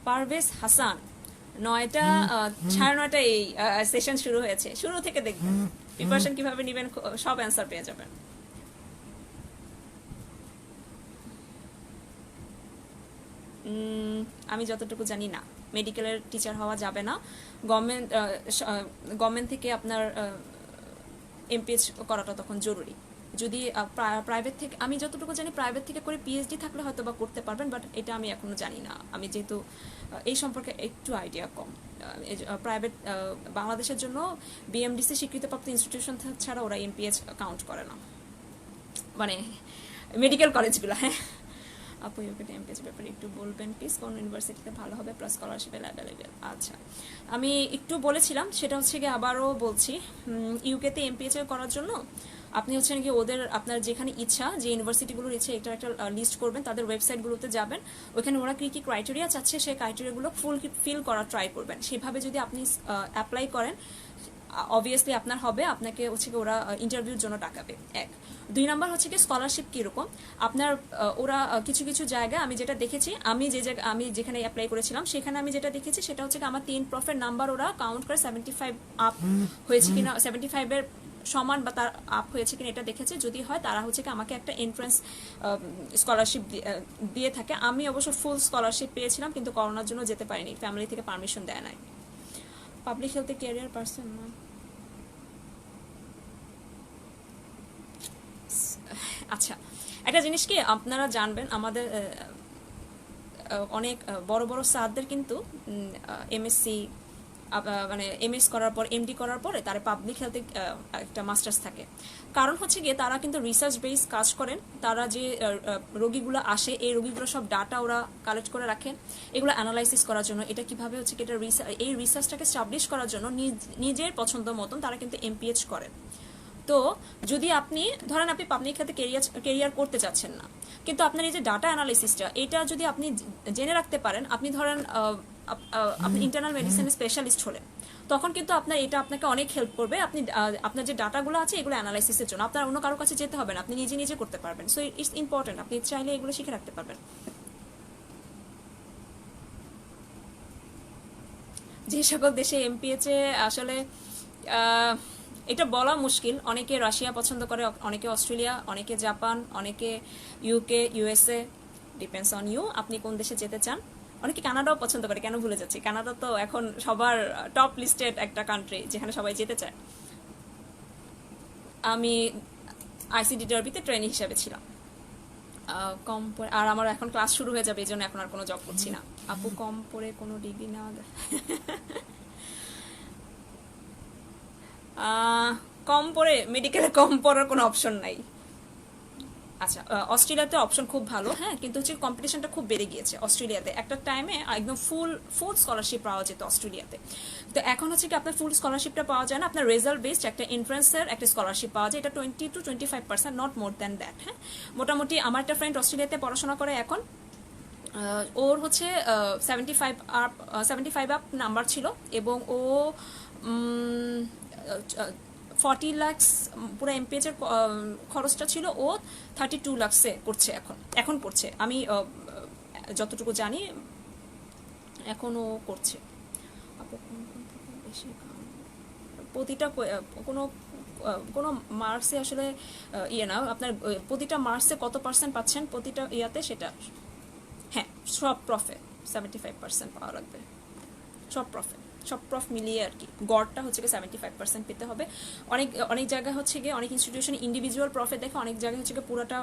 পারভেজ হাসান, 9টা 9:30 এই সেশন শুরু হয়েছে, শুরু থেকে দেখবেন, প্রিপারেশন কিভাবে নেবেন সব অ্যান্সার পেয়ে যাবেন। আমি যতটুকু জানি না, মেডিকেলের টিচার হওয়া যাবে না। গভর্নমেন্ট গভর্নমেন্ট থেকে আপনার এমপিএইচ করাটা তখন জরুরি। যদি প্রাইভেট থেকে, আমি যতটুকু জানি প্রাইভেট থেকে করে পিএইচডি থাকলে হয়তো বা করতে পারবেন, বাট এটা আমি এখনো জানি না। আমি যেহেতু এই সম্পর্কে একটু আইডিয়া কম। প্রাইভেট বাংলাদেশের জন্য বিএমডিসি স্বীকৃতিপ্রাপ্ত ইনস্টিটিউশন ছাড়া ওরা এমপিএইচ কাউন্ট করে না, মানে মেডিকেল কলেজগুলো। হ্যাঁ আপু, ইউকে এমপিএইচ ব্যাপারে একটু বলবেন প্লিজ, কোন ইউনিভার্সিটিতে ভালো হবে, প্লাস স্কলারশিপ অ্যাভেলেবেল। আচ্ছা, আমি একটু বলেছিলাম, সেটা হচ্ছে কি আবারও বলছি। ইউকেতে এমপিএইচ করার জন্য আপনি হচ্ছে নাকি ওদের, আপনার যেখানে ইচ্ছা, যে ইউনিভার্সিটিগুলোর ইচ্ছা, এটা একটা লিস্ট করবেন, তাদের ওয়েবসাইটগুলোতে যাবেন, ওইখানে ওরা কী কী ক্রাইটেরিয়া চাচ্ছে সেই ক্রাইটেরিয়াগুলো ফিল করার ট্রাই করবেন। সেভাবে যদি আপনি অ্যাপ্লাই করেন, অবভিয়াসলি আপনার হবে, আপনাকে হচ্ছে কি ওরা ইন্টারভিউর জন্য ডাকাবে। এক, দুই নাম্বার হচ্ছে কি স্কলারশিপ কীরকম আপনার, ওরা কিছু কিছু জায়গায় আমি যেটা দেখেছি, আমি যেখানে অ্যাপ্লাই করেছিলাম সেখানে আমি যেটা দেখেছি সেটা হচ্ছে কি আমার 3 প্রফের নাম্বার ওরা কাউন্ট করে 75 আপ হয়েছে কিনা, 75-এর সমান বা তার আপ হয়েছে কিনা এটা দেখেছে। যদি হয় তারা হচ্ছে কি আমাকে একটা এন্ট্রান্স স্কলারশিপ দিয়ে থাকে। আমি অবশ্য ফুল স্কলারশিপ পেয়েছিলাম, কিন্তু করোনার জন্য যেতে পারিনি, ফ্যামিলি থেকে পারমিশন দেয় নাই। পাবলিক হেলথে ক্যারিয়ার পার্সন না। আচ্ছা, একটা জিনিস কি আপনারা জানবেন, আমাদের অনেক বড় বড় স্যারদের কিন্তু এমএসসি, মানে এমএস করার পর, এমডি করার পরে তারা পাবলিক হেলথে একটা মাস্টার্স থাকে। কারণ হচ্ছে গিয়ে তারা কিন্তু রিসার্চ বেস কাজ করেন। তারা যে রোগীগুলো আসে, এই রোগীগুলো সব ডাটা ওরা কালেক্ট করে রাখে, এগুলো অ্যানালাইসিস করার জন্য, এটা কিভাবে হচ্ছে কি এটা এই রিসার্চটাকে স্টাবলিশ করার জন্য নিজের পছন্দ মতন তারা কিন্তু এমপিএইচ করেন। তো যদি আপনি ধরেন আপনি পাবলিক হেলথে কেরিয়ার করতে চাচ্ছেন না, কিন্তু আপনার এই যে ডাটা অ্যানালাইসিসটা, এটা যদি আপনি জেনে রাখতে পারেন, আপনি ধরেন আপনি ইন্টারনাল মেডিসিনের স্পেশালিস্ট হলেন, তখন কিন্তু আপনার এটা আপনাকে অনেক হেল্প করবে। আপনি আপনার যে ডাটাগুলো আছে এগুলো অ্যানালাইসিসের জন্য আপনার অন্য কারোর কাছে যেতে হবে না, আপনি নিজে নিজে করতে পারবেন। সো ইটস ইম্পর্টেন্ট, আপনি চাইলে এগুলো শিখে রাখতে পারবেন। যে সকল দেশে এমপিএইচ আসলে এটা বলা মুশকিল, অনেকে রাশিয়া পছন্দ করে, অনেকে অস্ট্রেলিয়া, অনেকে জাপান, অনেকে UK, USA, depends on you আপনি কোন দেশে যেতে চান। অনেকে কানাডাও পছন্দ করে, কেন ভুলে যাচ্ছি, কানাডা তো এখন সবার টপ লিস্টেড একটা কান্ট্রি যেখানে সবাই যেতে চায়। আমি আইসিডি ডার্বিতে ট্রেনি হিসেবে ছিলাম। কম পরে, আর আমার এখন ক্লাস শুরু হয়ে যাবে, এই জন্য এখন আর কোনো জব করছি না। আপু, কম পরে কোনো ডিগ্রি নেওয়া কম পড়ে মেডিকেলে কম পড়ার কোনো অপশন নাই। আচ্ছা, অস্ট্রেলিয়াতে অপশন খুব ভালো, হ্যাঁ, কিন্তু হচ্ছে কম্পিটিশনটা খুব বেড়ে গিয়েছে অস্ট্রেলিয়াতে। একটা টাইমে একদম ফুল স্কলারশিপ পাওয়া যেত অস্ট্রেলিয়াতে, তো এখন হচ্ছে কি আপনার ফুল স্কলারশিপটা পাওয়া যায় না, আপনার রেজাল্ট বেসড একটা এন্ট্রান্সের একটা স্কলারশিপ পাওয়া যায়, এটা 20-25%, নট মোর দ্যান দ্যাট। হ্যাঁ, মোটামুটি আমার একটা ফ্রেন্ড অস্ট্রেলিয়াতে পড়াশোনা করে এখন, ওর হচ্ছে 75 আপ নাম্বার ছিল, এবং ও 40 লাখস পুরো এমপিএইচ এর খরচটা ছিল, ও 32 লাখসে করছে এখন করছে। আমি যতটুকু জানি এখন ও করছে। প্রতিটা কোনো কোনো মার্কসে আসলে ইয়ে না, আপনার প্রতিটা মার্কসে কত পার্সেন্ট পাচ্ছেন প্রতিটা ইয়াতে, সেটা হ্যাঁ সব প্রফে 75% পাওয়া লাগবে, সব প্রফ মিলিয়ে আর কি গড়টা হচ্ছে গিয়ে 75% পেতে হবে। অনেক জায়গায় হচ্ছে গিয়ে, অনেক ইনস্টিটিউশন ইন্ডিভিজুয়াল প্রফে দেখে, অনেক জায়গায় হচ্ছে গিয়ে পুরোটা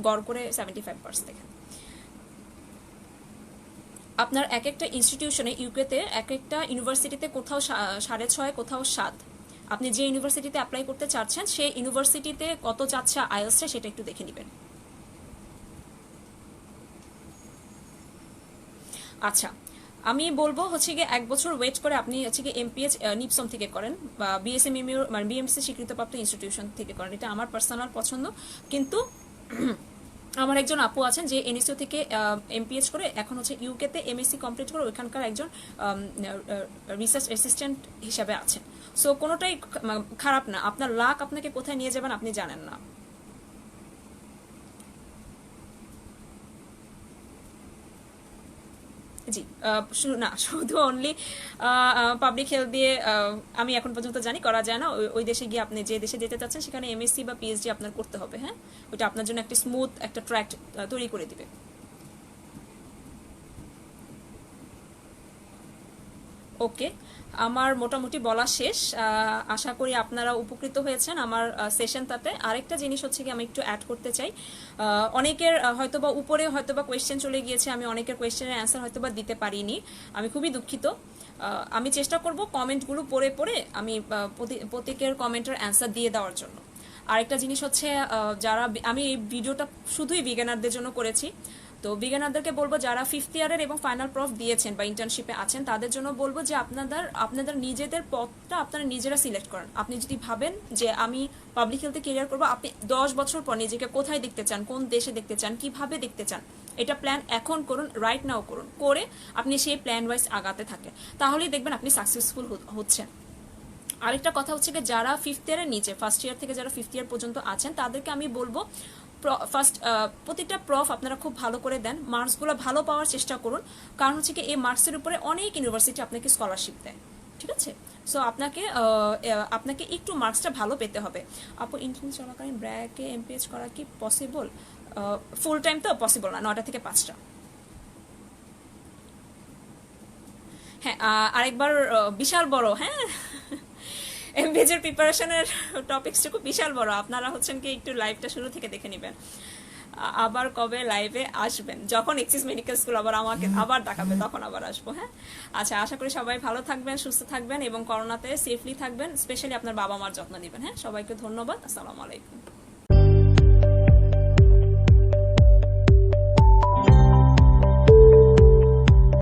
গড় করে 75% দেখে। আপনার এক একটা ইনস্টিটিউশনে ইউকেতে, এক একটা ইউনিভার্সিটিতে কোথাও 6.5, কোথাও 7। আপনি যে ইউনিভার্সিটিতে অ্যাপ্লাই করতে চাচ্ছেন সেই ইউনিভার্সিটিতে কত চাচ্ছে আইএলটিএস, সেটা একটু দেখে নেবেন। আচ্ছা, আমি বলবো হচ্ছে গিয়ে 1 বছর ওয়েট করে আপনি হচ্ছে গিয়ে এমপিএইচ নিপসম থেকে করেন, বা বিএসএমইউ মানে বিএমসি স্বীকৃতপ্রাপ্ত ইনস্টিটিউশন থেকে করেন, এটা আমার পার্সোনাল পছন্দ। কিন্তু আমার একজন আপু আছেন যে এনএসইউ থেকে এমপিএইচ করে এখন হচ্ছে ইউকেতে এমএসসি কমপ্লিট করে ওইখানকার একজন রিসার্চ অ্যাসিস্ট্যান্ট হিসাবে আছেন। সো কোনোটাই খারাপ না, আপনার লাক আপনাকে কোথায় নিয়ে যাবেন আপনি জানেন না। জি, না শুধু অনলি পাবলিক হেলথ দিয়ে আমি এখন পর্যন্ত জানি করা যায় না। ওই দেশে গিয়ে আপনি যে দেশে যেতে চাচ্ছেন সেখানে এমএসসি বা পিএইচডি আপনার করতে হবে। হ্যাঁ, ওটা আপনার জন্য একটা স্মুথ একটা ট্র্যাক তৈরি করে দিবে। ওকে, আমার মোটামুটি বলা শেষ। আশা করি আপনারা উপকৃত হয়েছেন আমার সেশনটাতে। আরেকটা জিনিস হচ্ছে কি আমি একটু অ্যাড করতে চাই। অনেকের হয়তোবা উপরে হয়তোবা কোয়েশ্চেন চলে গিয়েছে, আমি অনেকের কোয়েশ্চেনের অ্যান্সার হয়তোবা দিতে পারিনি, আমি খুবই দুঃখিত। আমি চেষ্টা করব কমেন্টগুলো পড়ে পড়ে আমি প্রত্যেকের কমেন্টের অ্যান্সার দিয়ে দেওয়ার জন্য। আরেকটা জিনিস হচ্ছে যারা আমি এই ভিডিওটা শুধুই বিগিনারদের জন্য করেছি, তো বিজ্ঞানারদেরকে বলবো যারা ফিফথ ইয়ারের এবং ফাইনাল প্রফ দিয়েছেন বা ইন্টার্নশিপে আছেন তাদের জন্য বলবো যে আপনাদের নিজেদের পথটা আপনারা নিজেরা সিলেক্ট করেন। আপনি যদি ভাবেন যে আমি পাবলিক হেলথে কেরিয়ার করবো, আপনি 10 বছর পর নিজেকে কোথায় দেখতে চান, কোন দেশে দেখতে চান, কিভাবে দেখতে চান, এটা প্ল্যান এখন করুন, রাইট নাও করুন, করে আপনি সেই প্ল্যান ওয়াইজ আগাতে থাকেন, তাহলেই দেখবেন আপনি সাকসেসফুল হচ্ছেন। আরেকটা কথা হচ্ছে যে যারা ফিফথ ইয়ারের নিচে, ফার্স্ট ইয়ার থেকে যারা ফিফথ ইয়ার পর্যন্ত আছেন তাদেরকে আমি বলবো প্রতিটা প্রফ আপনারা খুব ভালো করে দেন, মার্কসগুলো ভালো পাওয়ার চেষ্টা করুন, কারণ হচ্ছে কি এই মার্কসের উপরে অনেক ইউনিভার্সিটি আপনাকে স্কলারশিপ দেয়, ঠিক আছে? সো আপনাকে একটু মার্কসটা ভালো পেতে হবে। আপু ইন্টার্ন চলাকালীন ব্র্যাকে এমপিএইচ করা কি পসিবল? ফুল টাইম তো পসিবল না, 9টা থেকে 5টা। হ্যাঁ, আরেকবার বিশাল বড়, হ্যাঁ এমবিএর প্রিপারেশনের টপিকসটা খুব বিশাল বড়, আপনারা হচ্ছেন কি একটু লাইভটা শুরু থেকে দেখে নেবেন। আবার কবে লাইভে আসবেন? যখন এক্সিস মেডিকেল স্কুল আবার আমাকে আবার দেখাবে তখন আবার আসবো। হ্যাঁ, আচ্ছা, আশা করি সবাই ভালো থাকবেন, সুস্থ থাকবেন এবং করোনাতে সেফলি থাকবেন, স্পেশালি আপনার বাবা মার যত্ন নেবেন। হ্যাঁ, সবাইকে ধন্যবাদ, আসসালামু আলাইকুম।